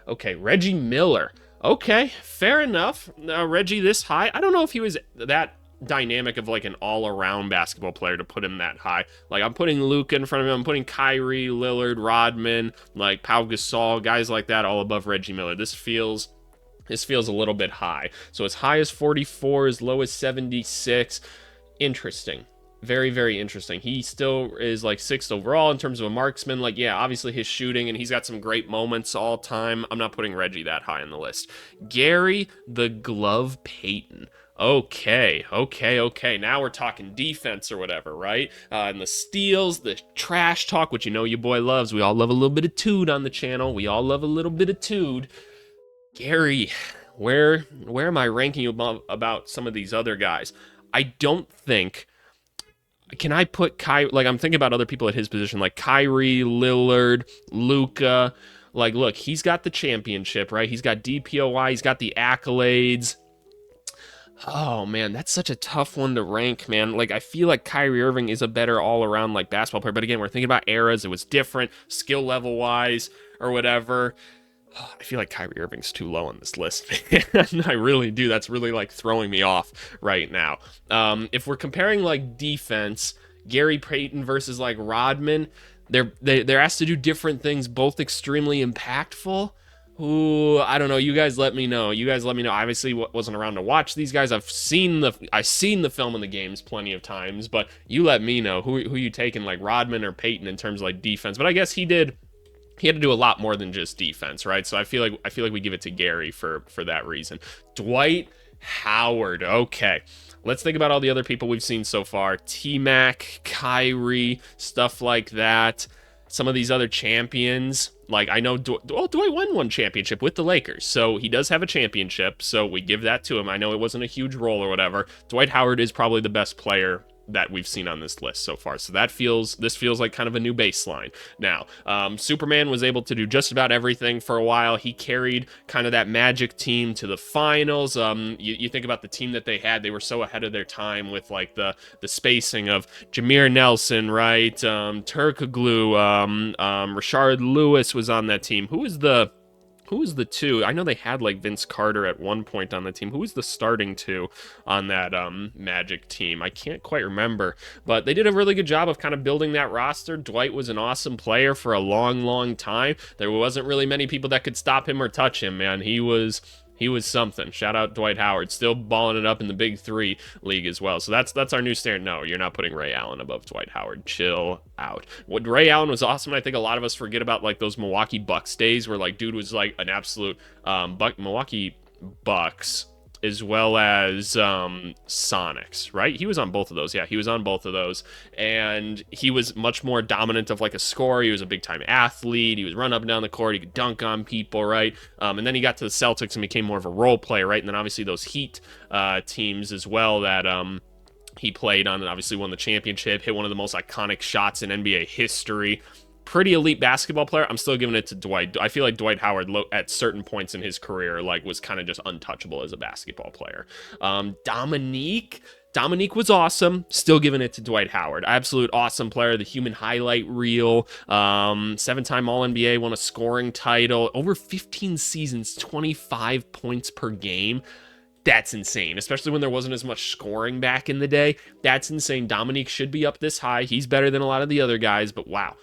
Okay, Reggie Miller. Okay, fair enough. Reggie this high. I don't know if he was that dynamic of like an all-around basketball player to put him that high. Like I'm putting Luka in front of him, I'm putting Kyrie, Lillard, Rodman, like Pau Gasol, guys like that all above Reggie Miller. This feels a little bit high. So as high as 44, as low as 76. Interesting. Very, very interesting. He still is like 6th overall in terms of a marksman. Like, yeah, obviously his shooting, and he's got some great moments all time. I'm not putting Reggie that high on the list. Gary the Glove Payton. Okay. Now we're talking defense or whatever, right? And the steals, the trash talk, which you know your boy loves. We all love a little bit of tood on the channel. We all love a little bit of tood. Gary, where am I ranking you about some of these other guys? I don't think... Can I put Kyrie, like I'm thinking about other people at his position, like Kyrie, Lillard, Luka. Like, look, he's got the championship, right? He's got DPOY, he's got the accolades. Oh, man, that's such a tough one to rank, man. Like, I feel like Kyrie Irving is a better all-around, like, basketball player. But again, we're thinking about eras. It was different, skill level-wise or whatever. I feel like Kyrie Irving's too low on this list, man. I really do. That's really, like, throwing me off right now. If we're comparing, like, defense, Gary Payton versus, like, Rodman, they're asked to do different things, both extremely impactful. Ooh, I don't know. You guys let me know. I obviously wasn't around to watch these guys. I've seen the film and the games plenty of times, but you let me know who you taking, like Rodman or Payton in terms of like defense. But I guess he had to do a lot more than just defense, right? So I feel like we give it to Gary for that reason. Dwight Howard. Okay. Let's think about all the other people we've seen so far. T-Mac, Kyrie, stuff like that. Some of these other champions, like I know Dwight won one championship with the Lakers, so he does have a championship, so we give that to him. I know it wasn't a huge role or whatever. Dwight Howard is probably the best player that we've seen on this list so far, so this feels like kind of a new baseline. Now, Superman was able to do just about everything for a while. He carried kind of that Magic team to the finals. You think about the team that they had; they were so ahead of their time with like the spacing of Jameer Nelson, right? Turkoglu, Rashard Lewis was on that team. Who was the two? I know they had like Vince Carter at one point on the team. Who was the starting two on that Magic team? I can't quite remember, but they did a really good job of kind of building that roster. Dwight was an awesome player for a long time. There wasn't really many people that could stop him or touch him, man. He was something. Shout out Dwight Howard, still balling it up in the Big Three league as well. So that's our new standard. No, you're not putting Ray Allen above Dwight Howard. Chill out. What Ray Allen was awesome. I think a lot of us forget about like those Milwaukee Bucks days where like dude was like an absolute Milwaukee Bucks as well as Sonics, right? He was on both of those. Yeah, he was on both of those. And he was much more dominant of like a scorer. He was a big-time athlete. He was run up and down the court. He could dunk on people, right? And then he got to the Celtics and became more of a role player, right? And then obviously those Heat teams as well that he played on and obviously won the championship, hit one of the most iconic shots in NBA history. Pretty elite basketball player. I'm still giving it to Dwight. I feel like Dwight Howard at certain points in his career like was kind of just untouchable as a basketball player. Dominique was awesome. Still giving it to Dwight Howard. Absolute awesome player. The human highlight reel. 7-time All-NBA, won a scoring title. Over 15 seasons, 25 points per game. That's insane, especially when there wasn't as much scoring back in the day. That's insane. Dominique should be up this high. He's better than a lot of the other guys, but wow.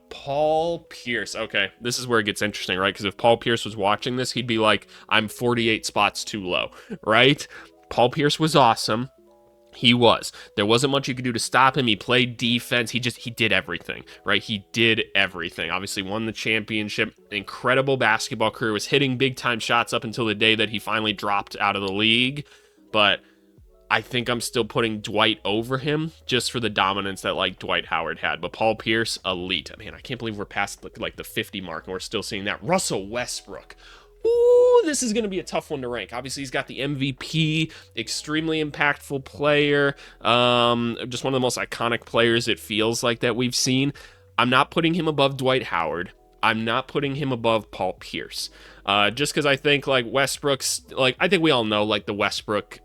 Paul Pierce. Okay, this is where it gets interesting, right? Because if Paul Pierce was watching this, he'd be like, I'm 48 spots too low, right? Paul Pierce was awesome. He was. There wasn't much you could do to stop him. He played defense. He did everything, right? He did everything. Obviously won the championship. Incredible basketball career. Was hitting big time shots up until the day that he finally dropped out of the league. But I think I'm still putting Dwight over him just for the dominance that like Dwight Howard had. But Paul Pierce, elite. Man, I can't believe we're past like the 50 mark and we're still seeing that. Russell Westbrook. Ooh, this is going to be a tough one to rank. Obviously, he's got the MVP, extremely impactful player, just one of the most iconic players it feels like that we've seen. I'm not putting him above Dwight Howard. I'm not putting him above Paul Pierce. Just because I think like Westbrook's, like I think we all know like the Westbrook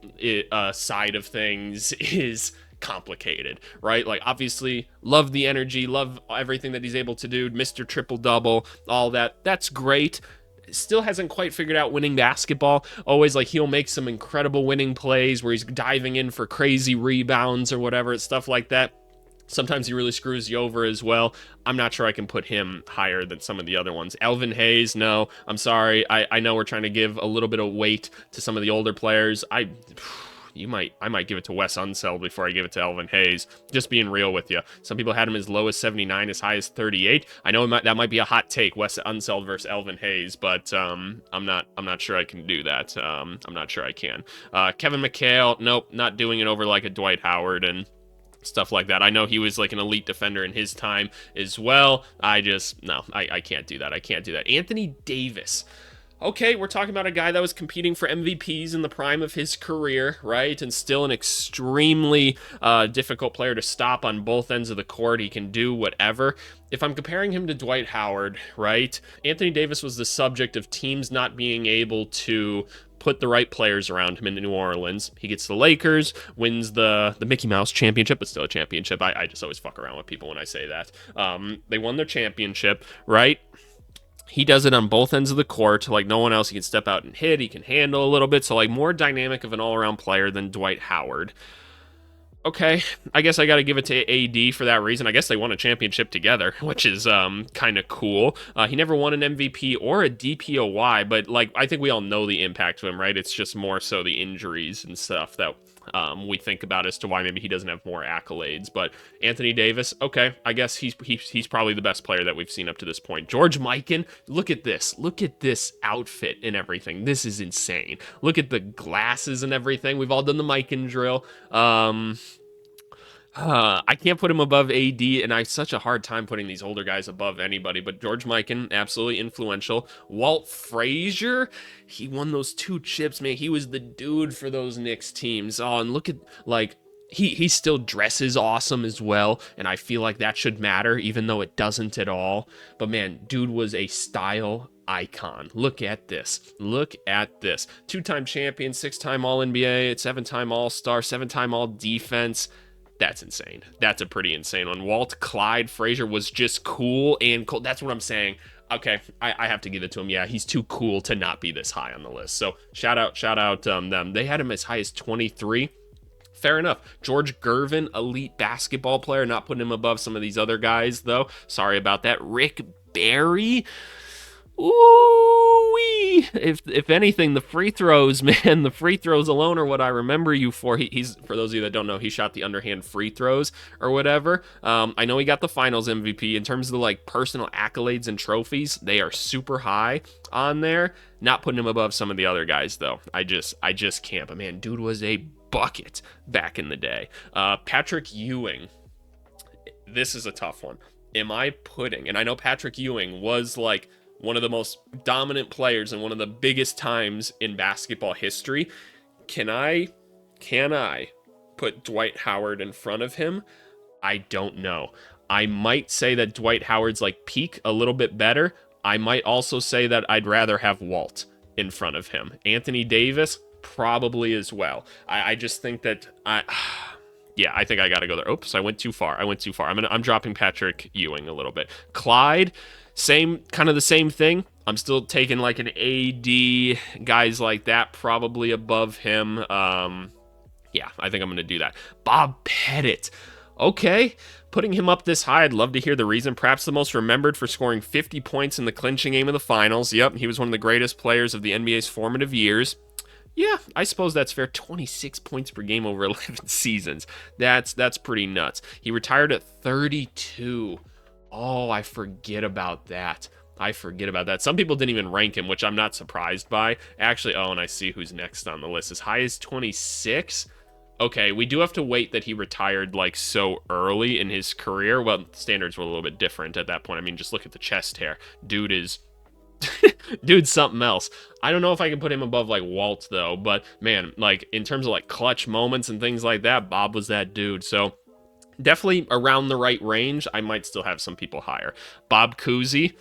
side of things is complicated, right? Like obviously love the energy, love everything that he's able to do, Mr. Triple Double, all that. That's great. Still hasn't quite figured out winning basketball. Always like he'll make some incredible winning plays where he's diving in for crazy rebounds or whatever, stuff like that. Sometimes he really screws you over as well. I'm not sure I can put him higher than some of the other ones. Elvin Hayes, no, I'm sorry. I know we're trying to give a little bit of weight to some of the older players. I might give it to Wes Unseld before I give it to Elvin Hayes. Just being real with you. Some people had him as low as 79, as high as 38. I know that might be a hot take, Wes Unseld versus Elvin Hayes, but I'm not sure I can do that. I'm not sure I can. Kevin McHale, nope, not doing it over like a Dwight Howard and stuff like that. I know he was like an elite defender in his time as well. I can't do that. I can't do that. Anthony Davis. Okay, we're talking about a guy that was competing for MVPs in the prime of his career, right? And still an extremely difficult player to stop on both ends of the court. He can do whatever. If I'm comparing him to Dwight Howard, right? Anthony Davis was the subject of teams not being able to put the right players around him in New Orleans. He gets the Lakers, wins the Mickey Mouse championship, but still a championship. I just always fuck around with people when I say that. They won their championship, right? He does it on both ends of the court. Like no one else. He can step out and hit. He can handle a little bit. So like more dynamic of an all-around player than Dwight Howard. Okay, I guess I got to give it to AD for that reason. I guess they won a championship together, which is kind of cool. He never won an MVP or a DPOY, but like I think we all know the impact to him, right? It's just more so the injuries and stuff that we think about as to why maybe he doesn't have more accolades. But Anthony Davis, okay, I guess he's probably the best player that we've seen up to this point. George Mikan, look at this outfit and everything. This is insane. Look at the glasses and everything. We've all done the Mikan drill. I can't put him above AD, and I have such a hard time putting these older guys above anybody, but George Mikan, absolutely influential. Walt Frazier, he won those 2 chips, man. He was the dude for those Knicks teams. Oh, and look at, like, he still dresses awesome as well, and I feel like that should matter, even though it doesn't at all. But, man, dude was a style icon. Look at this. Look at this. 2-time champion, 6-time All-NBA, 7-time All-Star, 7-time All-Defense. That's insane. That's a pretty insane one. Walt Clyde Frazier was just cool and cool. That's what I'm saying. Okay, I have to give it to him. Yeah, he's too cool to not be this high on the list. So shout out them. They had him as high as 23. Fair enough. George Gervin, elite basketball player. Not putting him above some of these other guys, though. Sorry about that. Rick Barry. Ooh-wee. If anything, the free throws, man, the free throws alone are what I remember you for. He's, for those of you that don't know, he shot the underhand free throws or whatever. I know he got the finals MVP. In terms of the like personal accolades and trophies, they are super high on there. Not putting him above some of the other guys, though. I just can't. But man, dude was a bucket back in the day. Patrick Ewing. This is a tough one. Am I putting, and I know Patrick Ewing was like one of the most dominant players in one of the biggest times in basketball history. Can I put Dwight Howard in front of him? I don't know. I might say that Dwight Howard's like peak a little bit better. I might also say that I'd rather have Walt in front of him. Anthony Davis, probably as well. I just think that yeah, I think I got to go there. Oops, I went too far. I'm dropping Patrick Ewing a little bit. Clyde, kind of the same thing. I'm still taking like an AD, guys like that, probably above him. Yeah, I think I'm going to do that. Bob Pettit. Okay, putting him up this high, I'd love to hear the reason. Perhaps the most remembered for scoring 50 points in the clinching game of the finals. Yep, he was one of the greatest players of the NBA's formative years. Yeah, I suppose that's fair. 26 points per game over 11 seasons. That's pretty nuts. He retired at 32. Oh, I forget about that. Some people didn't even rank him, which I'm not surprised by. Actually, and I see who's next on the list. As high as 26? Okay, we do have to wait that he retired like so early in his career. Well, standards were a little bit different at that point. I mean, just look at the chest hair. Dude is dude's something else. I don't know if I can put him above like Walt though, but man, like in terms of like clutch moments and things like that, Bob was that dude. So definitely around the right range. I might still have some people higher. Bob Cousy,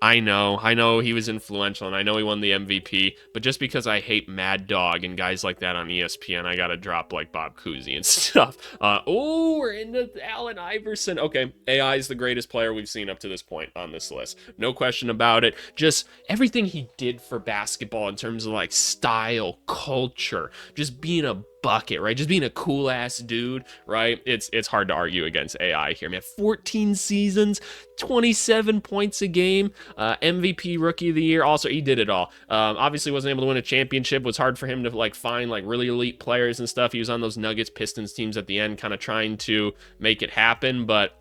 I know he was influential, and I know he won the MVP, but just because I hate Mad Dog and guys like that on ESPN, I gotta drop like Bob Cousy and stuff. Oh, we're into Allen Iverson. Okay, AI is the greatest player we've seen up to this point on this list. No question about it. Just everything he did for basketball in terms of like style, culture, just being a bucket, right? Just being a cool ass dude, right? It's hard to argue against AI here, man. 14 seasons, 27 points a game, MVP Rookie of the Year. Also, he did it all. Obviously, wasn't able to win a championship. It was hard for him to like find like really elite players and stuff. He was on those Nuggets Pistons teams at the end, kind of trying to make it happen, but.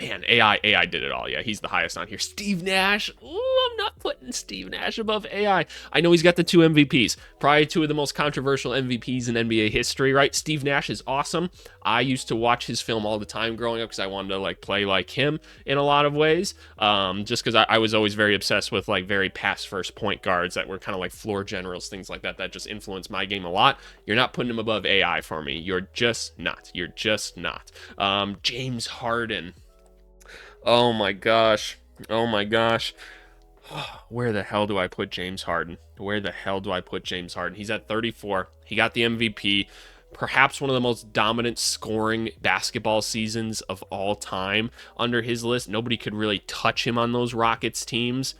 Man, AI did it all. Yeah, he's the highest on here. Steve Nash. Ooh, I'm not putting Steve Nash above AI. I know he's got the 2 MVPs. Probably 2 of the most controversial MVPs in NBA history, right? Steve Nash is awesome. I used to watch his film all the time growing up because I wanted to like play like him in a lot of ways. Just because I was always very obsessed with like very pass first point guards that were kind of like floor generals, things like that. That just influenced my game a lot. You're not putting him above AI for me. You're just not. You're just not. James Harden. Oh my gosh. Oh my gosh. Where the hell do I put James Harden? Where the hell do I put James Harden? He's at 34. He got the MVP. Perhaps one of the most dominant scoring basketball seasons of all time under his list. Nobody could really touch him on those Rockets teams.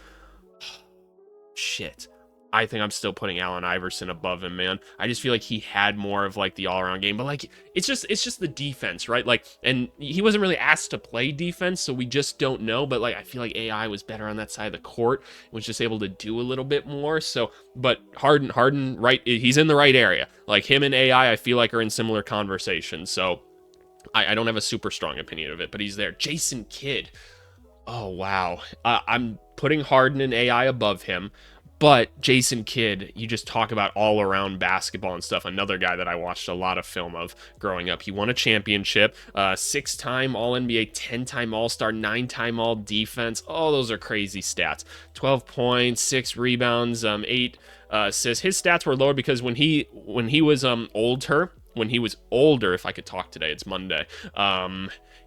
Shit. I think I'm still putting Allen Iverson above him, man. I just feel like he had more of like the all-around game, but like it's just the defense, right? Like, and he wasn't really asked to play defense, so we just don't know. But like, I feel like AI was better on that side of the court, was just able to do a little bit more. So, but Harden, right? He's in the right area. Like him and AI, I feel like are in similar conversations. So I don't have a super strong opinion of it, but he's there. Jason Kidd. Oh wow, I'm putting Harden and AI above him. But Jason Kidd, you just talk about all around basketball and stuff. Another guy that I watched a lot of film of growing up. He won a championship, 6-time All NBA, 10-time All Star, 9-time All Defense. Oh, those are crazy stats. 12 points, 6 rebounds, 8 assists. His stats were lower because when he was older, if I could talk today, it's Monday.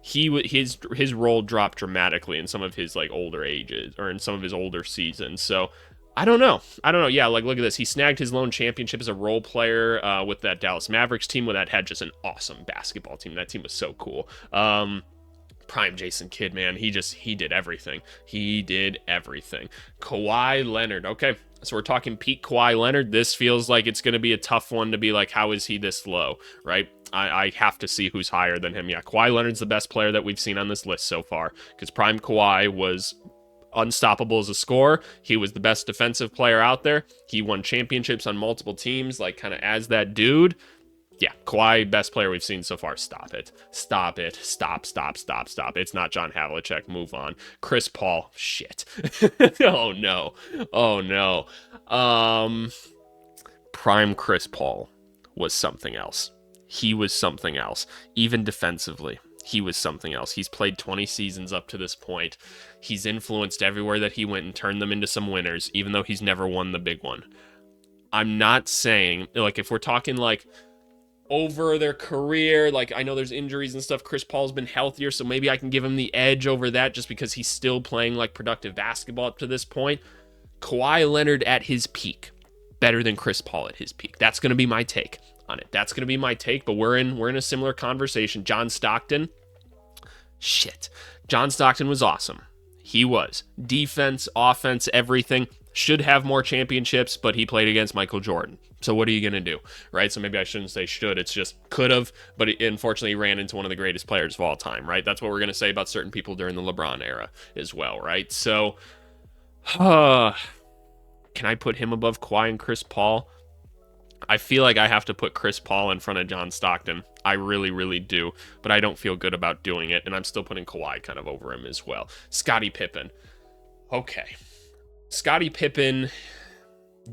His role dropped dramatically in some of his like older ages or in some of his older seasons. So. I don't know. Yeah, like look at this. He snagged his lone championship as a role player with that Dallas Mavericks team, where that had just an awesome basketball team. That team was so cool. Prime Jason Kidd, man. He did everything. He did everything. Kawhi Leonard. Okay, so we're talking peak Kawhi Leonard. This feels like it's going to be a tough one to be like, how is he this low, right? I have to see who's higher than him. Yeah, Kawhi Leonard's the best player that we've seen on this list so far because Prime Kawhi was unstoppable as a scorer. He was the best defensive player out there. He won championships on multiple teams, like kind of as that dude. Yeah, Kawhi, best player we've seen so far. Stop it. Stop it. Stop. It's not John Havlicek. Move on. Chris Paul. Shit. Oh no. Oh no. Prime Chris Paul was something else. He was something else. Even defensively. He was something else. He's played 20 seasons up to this point. He's influenced everywhere that he went and turned them into some winners, even though he's never won the big one. I'm not saying, like, if we're talking, like, over their career, like, I know there's injuries and stuff. Chris Paul's been healthier, so maybe I can give him the edge over that just because he's still playing, like, productive basketball up to this point. Kawhi Leonard at his peak, better than Chris Paul at his peak. That's going to be my take on it. That's going to be my take, but we're in a similar conversation. John Stockton. Shit. John Stockton was awesome. He was. Defense, offense, everything. Should have more championships, but he played against Michael Jordan. So what are you going to do, right? So maybe I shouldn't say should. It's just could have, but it unfortunately ran into one of the greatest players of all time, right? That's what we're going to say about certain people during the LeBron era as well, right? So, can I put him above Kawhi and Chris Paul? I feel like I have to put Chris Paul in front of John Stockton. I really, really do. But I don't feel good about doing it. And I'm still putting Kawhi kind of over him as well. Scottie Pippen. Okay. Scottie Pippen.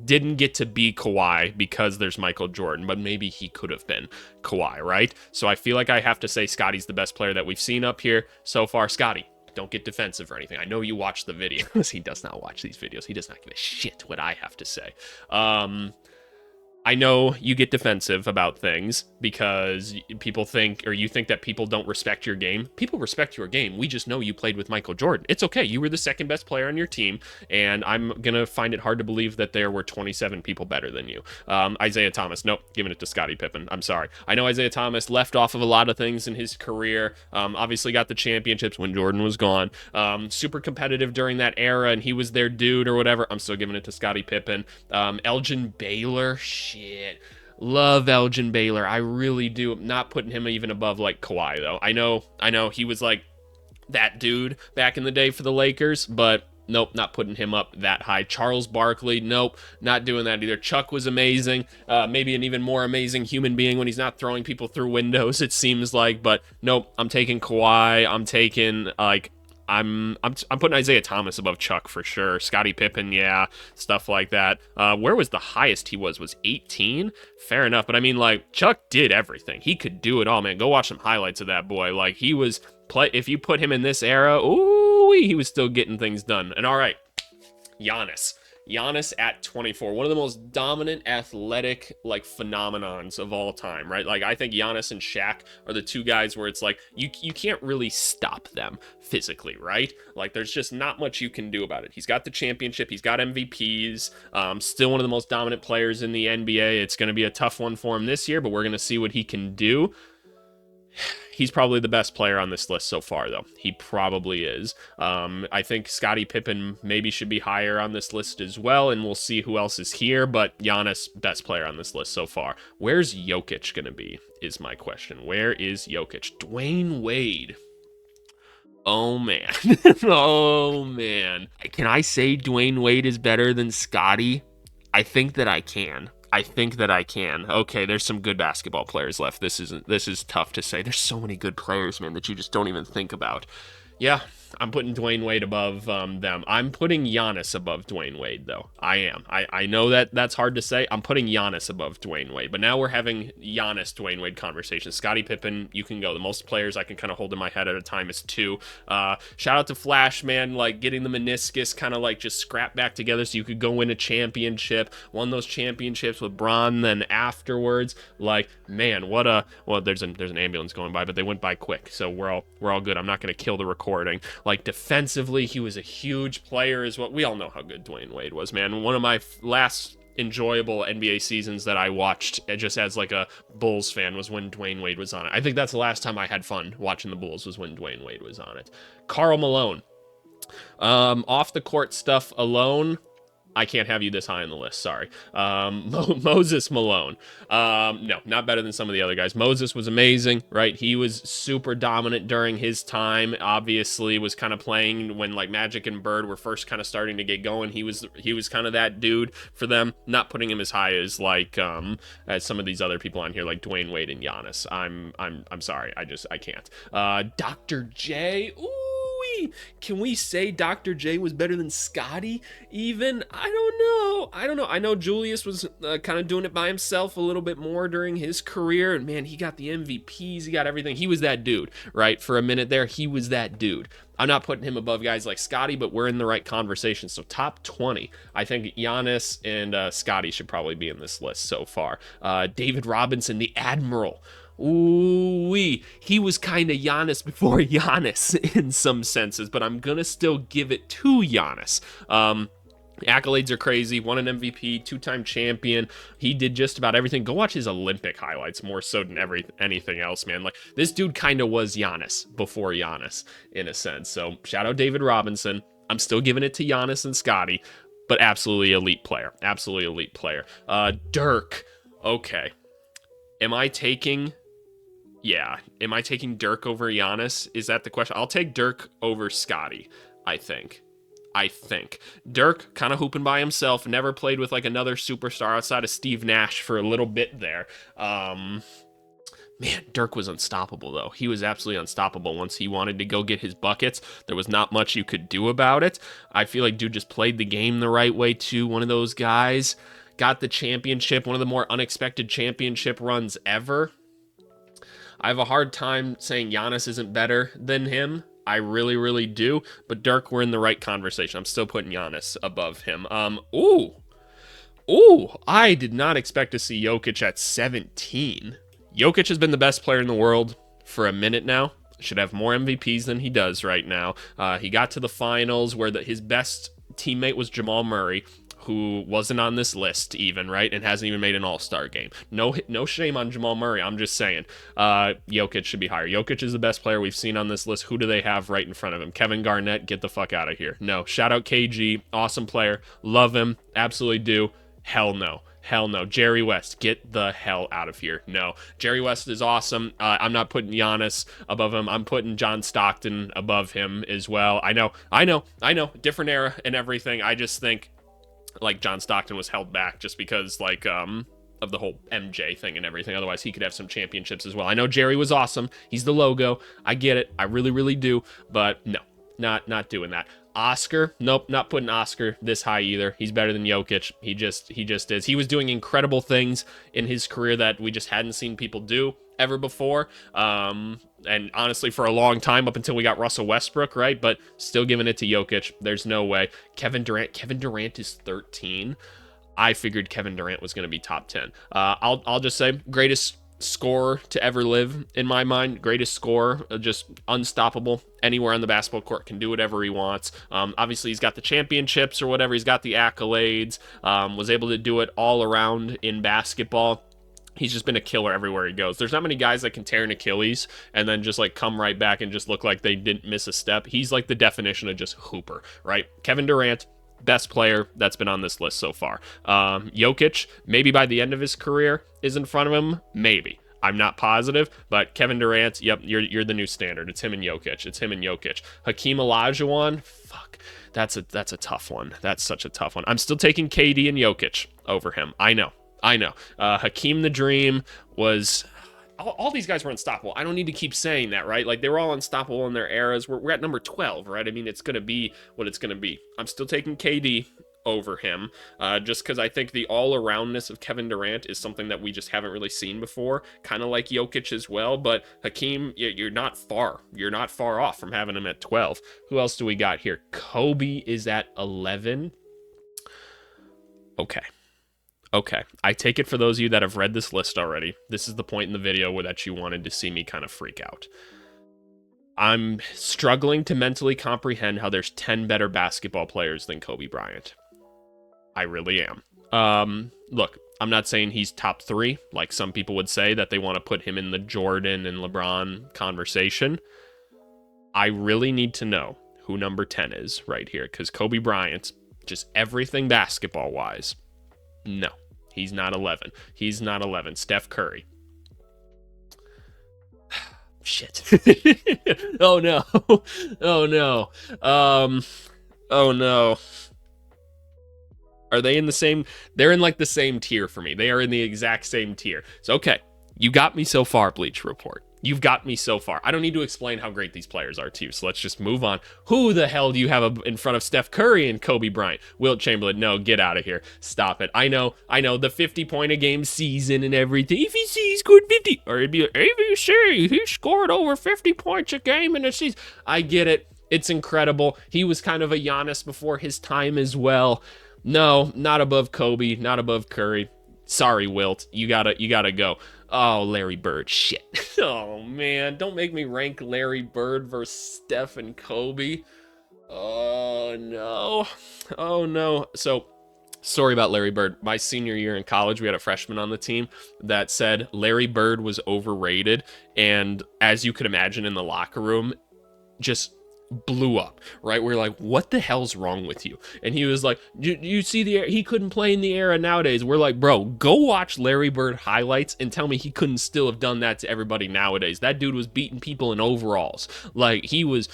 didn't get to be Kawhi because there's Michael Jordan, but maybe he could have been Kawhi, right? So I feel like I have to say Scotty's the best player that we've seen up here so far. Scotty, don't get defensive or anything. I know you watch the videos. He does not watch these videos. He does not give a shit what I have to say. I know you get defensive about things because people think, or you think that people don't respect your game. People respect your game. We just know you played with Michael Jordan. It's okay. You were the second best player on your team, and I'm going to find it hard to believe that there were 27 people better than you. Isaiah Thomas, nope, giving it to Scottie Pippen. I'm sorry. I know Isaiah Thomas left off of a lot of things in his career. Obviously got the championships when Jordan was gone. Super competitive during that era, and he was their dude or whatever. I'm still giving it to Scottie Pippen. Elgin Baylor, shit. Love Elgin Baylor. I really do. Not putting him even above like Kawhi though. I know he was like that dude back in the day for the Lakers, but nope, not putting him up that high. Charles Barkley, nope, not doing that either. Chuck was amazing, maybe an even more amazing human being when he's not throwing people through windows, it seems like, but nope, I'm taking Kawhi. I'm taking like I'm putting Isaiah Thomas above Chuck for sure. Scottie Pippen, yeah, stuff like that. Where was the highest he was 18? Fair enough, but I mean, like, Chuck did everything. He could do it all, man. Go watch some highlights of that boy. Like, he was if you put him in this era, ooh, he was still getting things done. And all right, Giannis. Giannis at 24, one of the most dominant athletic like phenomenons of all time, right? Like I think Giannis and Shaq are the two guys where it's like you can't really stop them physically, right? Like there's just not much you can do about it. He's got the championship, he's got MVPs, still one of the most dominant players in the NBA. It's going to be a tough one for him this year, but we're going to see what he can do. He's probably the best player on this list so far, though. He probably is. I think Scottie Pippen maybe should be higher on this list as well, and we'll see who else is here, but Giannis, best player on this list so far. Where's Jokic going to be, is my question. Where is Jokic? Dwayne Wade. Oh, man. Oh, man. Can I say Dwayne Wade is better than Scottie? I think that I can. Okay, there's some good basketball players left. This is tough to say. There's so many good players, man, that you just don't even think about. Yeah, I'm putting Dwayne Wade above them. I'm putting Giannis above Dwayne Wade, though. I am. I know that's hard to say. I'm putting Giannis above Dwayne Wade. But now we're having Giannis, Dwayne Wade conversation. Scottie Pippen, you can go. The most players I can kind of hold in my head at a time is 2. Shout out to Flash, man, like getting the meniscus kind of like just scrapped back together so you could go win a championship. Won those championships with Bron then afterwards. Like, man, there's an ambulance going by, but they went by quick. So we're all good. I'm not going to kill the recording. Like defensively, he was a huge player as well. We all know how good Dwayne Wade was, man. One of my last enjoyable NBA seasons that I watched just as like a Bulls fan was when Dwayne Wade was on it. I think that's the last time I had fun watching the Bulls was when Dwayne Wade was on it. Karl Malone. Off the court stuff alone, I can't have you this high on the list, sorry. Moses Malone. No, not better than some of the other guys. Moses was amazing, right? He was super dominant during his time. Obviously, was kind of playing when like Magic and Bird were first kind of starting to get going. He was kind of that dude for them. Not putting him as high as like as some of these other people on here, like Dwayne Wade and Giannis. I'm sorry, I can't. Dr. J. Ooh. Can we say Dr. J was better than Scotty even? I don't know. I know Julius was kind of doing it by himself a little bit more during his career, and man, he got the MVPs, he got everything. He was that dude, right? For a minute there, he was that dude. I'm not putting him above guys like Scotty, but we're in the right conversation. So top 20, I think Giannis and Scotty should probably be in this list so far. David Robinson, the Admiral. Ooh-wee. He was kind of Giannis before Giannis in some senses, but I'm going to still give it to Giannis. Accolades are crazy. Won an MVP, 2-time champion. He did just about everything. Go watch his Olympic highlights more so than anything else, man. Like, this dude kind of was Giannis before Giannis, in a sense. So, shout out David Robinson. I'm still giving it to Giannis and Scotty, but absolutely elite player. Absolutely elite player. Dirk. Okay. Am I taking Dirk over Giannis? Is that the question? I'll take Dirk over Scotty, I think. Dirk kind of hooping by himself, never played with like another superstar outside of Steve Nash for a little bit there. Man, Dirk was unstoppable, though. He was absolutely unstoppable once he wanted to go get his buckets. There was not much you could do about it. I feel like dude just played the game the right way, too. One of those guys. Got the championship, one of the more unexpected championship runs ever. I have a hard time saying Giannis isn't better than him. I really, really do. But Dirk, we're in the right conversation. I'm still putting Giannis above him. I did not expect to see Jokic at 17. Jokic has been the best player in the world for a minute now. Should have more MVPs than he does right now. He got to the finals where his best teammate was Jamal Murray, who wasn't on this list even, right? And hasn't even made an all-star game. No shame on Jamal Murray. I'm just saying. Jokic should be higher. Jokic is the best player we've seen on this list. Who do they have right in front of him? Kevin Garnett, get the fuck out of here. No. Shout out KG. Awesome player. Love him. Absolutely do. Hell no. Hell no. Jerry West, get the hell out of here. No. Jerry West is awesome. I'm not putting Giannis above him. I'm putting John Stockton above him as well. I know. Different era and everything. I just think, like, John Stockton was held back just because, like, of the whole MJ thing and everything. Otherwise, he could have some championships as well. I know Jerry was awesome. He's the logo. I get it. I really, really do. But no, not doing that. Oscar, nope, not putting Oscar this high either. He's better than Jokic. He just is. He was doing incredible things in his career that we just hadn't seen people do ever before. And honestly, for a long time, up until we got Russell Westbrook, right? But still giving it to Jokic. There's no way. Kevin Durant is 13. I figured Kevin Durant was going to be top 10. I'll just say greatest scorer to ever live in my mind. Greatest scorer, just unstoppable. Anywhere on the basketball court, can do whatever he wants. Obviously, he's got the championships or whatever. He's got the accolades. Was able to do it all around in basketball. He's just been a killer everywhere he goes. There's not many guys that can tear an Achilles and then just like come right back and just look like they didn't miss a step. He's like the definition of just hooper, right? Kevin Durant, best player that's been on this list so far. Jokic, maybe by the end of his career, is in front of him. Maybe. I'm not positive, but Kevin Durant, yep, you're the new standard. It's him and Jokic. Hakeem Olajuwon, fuck. That's a tough one. That's such a tough one. I'm still taking KD and Jokic over him. I know. Hakeem the Dream was... All these guys were unstoppable. I don't need to keep saying that, right? Like, they were all unstoppable in their eras. We're at number 12, right? I mean, it's going to be what it's going to be. I'm still taking KD over him, just because I think the all-aroundness of Kevin Durant is something that we just haven't really seen before, kind of like Jokic as well. But Hakeem, you're not far. You're not far off from having him at 12. Who else do we got here? Kobe is at 11. Okay, I take it for those of you that have read this list already. This is the point in the video where that you wanted to see me kind of freak out. I'm struggling to mentally comprehend how there's 10 better basketball players than Kobe Bryant. I really am. Look, I'm not saying he's top 3, like some people would say that they want to put him in the Jordan and LeBron conversation. I really need to know who number 10 is right here, because Kobe Bryant, just everything basketball-wise, no. He's not 11. Steph Curry. Shit. Oh no. Oh no. Are they in the same? They're in like the same tier for me. They are in the exact same tier. So okay, you got me so far, Bleacher Report. You've got me so far. I don't need to explain how great these players are to you, so let's just move on. Who the hell do you have in front of Steph Curry and Kobe Bryant? Wilt Chamberlain, no, get out of here. Stop it. I know, the 50-point-a-game season and everything. If he scored 50, or it'd be like, ABC, he scored over 50 points a game in a season. I get it. It's incredible. He was kind of a Giannis before his time as well. No, not above Kobe, not above Curry. Sorry, Wilt. You gotta go. Oh, Larry Bird. Shit. Oh, man. Don't make me rank Larry Bird versus Steph and Kobe. Oh, no. So, story about Larry Bird. My senior year in college, we had a freshman on the team that said Larry Bird was overrated. And as you could imagine in the locker room, just blew up, right? We're like, what the hell's wrong with you? And he was like, you see the air? He couldn't play in the era nowadays. We're like, bro, go watch Larry Bird highlights and tell me he couldn't still have done that to everybody nowadays. That dude was beating people in overalls. Like, he was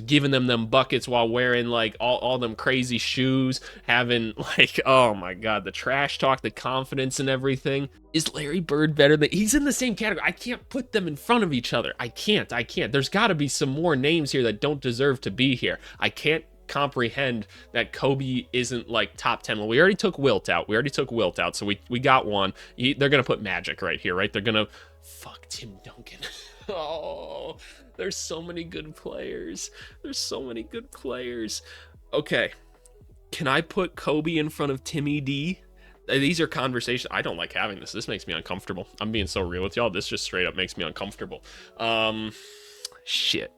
giving them buckets while wearing like all them crazy shoes, having like, oh my God, the trash talk, the confidence and everything. Is Larry Bird better than... He's in the same category. I can't put them in front of each other. I can't. There's got to be some more names here that don't deserve to be here. I can't comprehend that Kobe isn't like top 10. Well, we already took Wilt out. So we got one. They're going to put Magic right here, right? They're going to... Fuck Tim Duncan. Oh, there's so many good players. Okay. Can I put Kobe in front of Timmy D? These are conversations. I don't like having this. This makes me uncomfortable. I'm being so real with y'all. This just straight up makes me uncomfortable. Shit.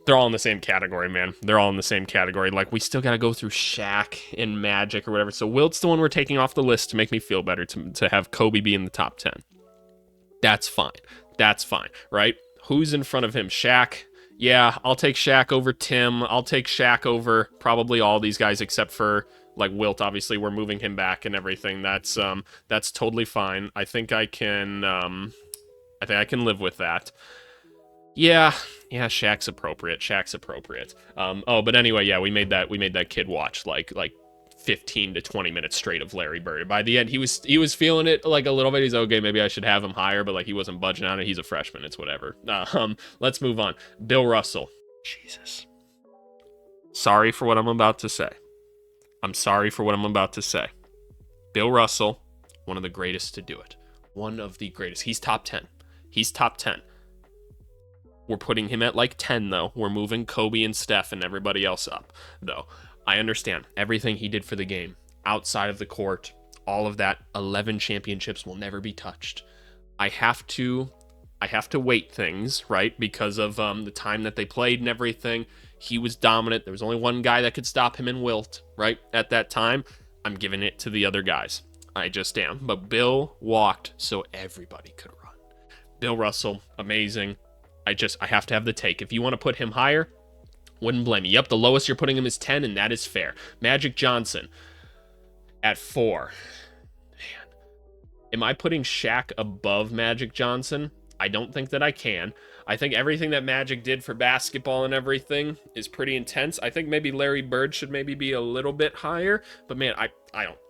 They're all in the same category, man. Like, we still got to go through Shaq and Magic or whatever. So Wilt's the one we're taking off the list to make me feel better, to have Kobe be in the top 10. That's fine, right? Who's in front of him? Shaq. Yeah, I'll take Shaq over Tim. I'll take Shaq over probably all these guys except for... like Wilt. Obviously we're moving him back and everything. That's totally fine. I think I can live with that. Yeah, Shaq's appropriate. But anyway, yeah, we made that kid watch like 15 to 20 minutes straight of Larry Bird. By the end, he was feeling it like a little bit. He's okay, maybe I should have him higher, but like he wasn't budging on it. He's a freshman, it's whatever. Let's move on. Bill Russell. Jesus. Sorry for what I'm about to say. Bill Russell, one of the greatest to do it. One of the greatest. He's top 10. We're putting him at like 10, though. We're moving Kobe and Steph and everybody else up, though. I understand everything he did for the game, outside of the court, all of that. 11 championships will never be touched. I have to weight things, right? Because of the time that they played and everything. He was dominant. There was only one guy that could stop him in Wilt, right? At that time, I'm giving it to the other guys. I just am. But Bill walked so everybody could run. Bill Russell, amazing. I have to have the take. If you want to put him higher, wouldn't blame you. Yep, the lowest you're putting him is 10, and that is fair. Magic Johnson at 4. Man. Am I putting Shaq above Magic Johnson? I don't think that I can. I think everything that Magic did for basketball and everything is pretty intense. I think maybe Larry Bird should maybe be a little bit higher, but man, I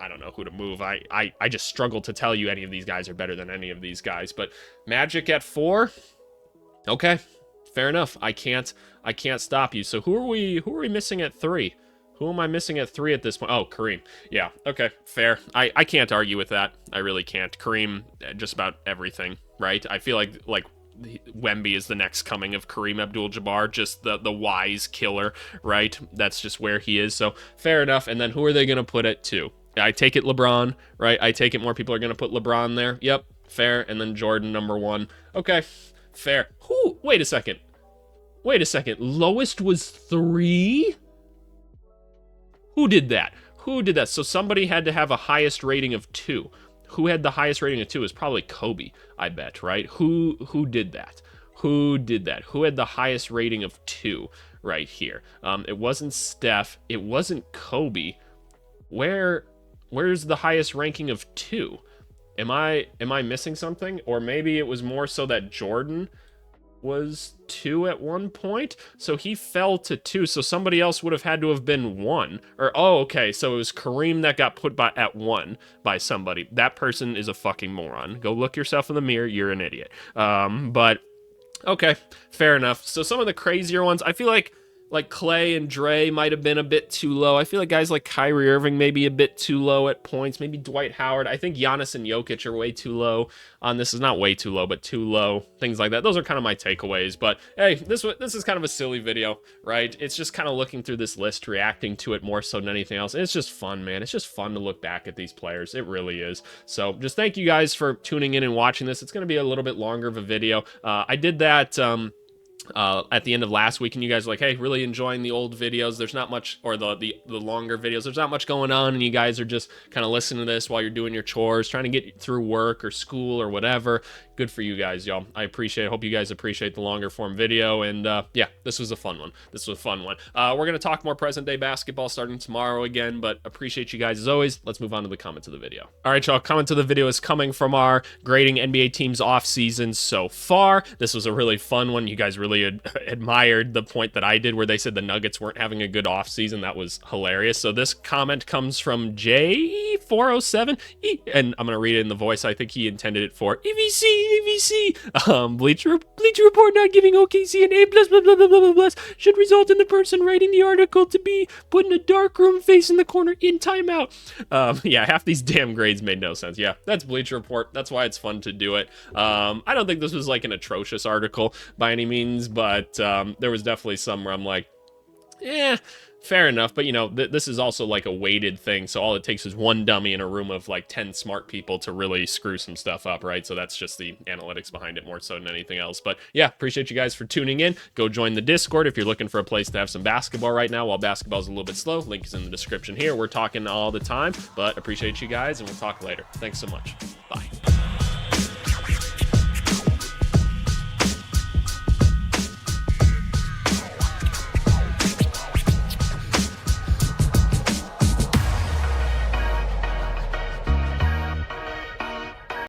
don't know who to move. I just struggle to tell you any of these guys are better than any of these guys. But Magic at 4, okay, fair enough. I can't stop you. So who are we missing at 3? Who am I missing at 3 at this point? Oh, Kareem. Yeah, okay, fair. I can't argue with that. I really can't. Kareem, just about everything, right? I feel like Wemby is the next coming of Kareem Abdul-Jabbar, just the wise killer, right? That's just where he is. So fair enough. And then who are they going to put at 2? I take it LeBron, right? I take it more people are going to put LeBron there. Yep, fair. And then Jordan number 1. Okay, fair. Wait a second. Lowest was 3? Who did that? So somebody had to have a highest rating of 2. Who had the highest rating of 2 is probably Kobe, I bet, right? Who did that? Who had the highest rating of 2 right here? It wasn't Steph. It wasn't Kobe. Where's the highest ranking of 2? Am I missing something? Or maybe it was more so that Jordan was 2 at one point, so he fell to 2, so somebody else would have had to have been 1. Or, oh, okay, so it was Kareem that got put at 1 by somebody. That person is a fucking moron. Go look yourself in the mirror, you're an idiot. But, okay, fair enough. So some of the crazier ones, I feel like Clay and Dre might have been a bit too low. I feel like guys like Kyrie Irving may be a bit too low at points. Maybe Dwight Howard. I think Giannis and Jokic are way too low on this. Is not way too low, but too low. Things like that. Those are kind of my takeaways. But hey, this is kind of a silly video, right? It's just kind of looking through this list, reacting to it more so than anything else. And it's just fun, man. It's just fun to look back at these players. It really is. So just thank you guys for tuning in and watching this. It's going to be a little bit longer of a video. I did that... at the end of last week, and you guys were like, hey, really enjoying the old videos. There's not much, or the longer videos, there's not much going on, and you guys are just kind of listening to this while you're doing your chores, trying to get through work or school or whatever. Good for you guys, y'all. I appreciate it. Hope you guys appreciate the longer form video. And yeah, this was a fun one. We're going to talk more present day basketball starting tomorrow again, but appreciate you guys as always. Let's move on to the comments of the video. All right, y'all. Comment to the video is coming from our grading NBA teams off season so far. This was a really fun one. You guys really admired the point that I did where they said the Nuggets weren't having a good off season. That was hilarious. So this comment comes from J407, and I'm going to read it in the voice I think he intended it for. EVC. Bleacher Report not giving OKC an A+, blah, blah, blah, blah, blah, blah, should result in the person writing the article to be put in a dark room facing the corner in timeout. Yeah, half these damn grades made no sense. Yeah, that's Bleacher Report. That's why it's fun to do it. I don't think this was like an atrocious article by any means, but there was definitely some where I'm like, fair enough. But, you know, this is also like a weighted thing. So all it takes is one dummy in a room of like 10 smart people to really screw some stuff up, right? So that's just the analytics behind it more so than anything else. But yeah, appreciate you guys for tuning in. Go join the Discord if you're looking for a place to have some basketball right now while basketball's a little bit slow. Link is in the description here. We're talking all the time, but appreciate you guys, and we'll talk later. Thanks so much. Bye.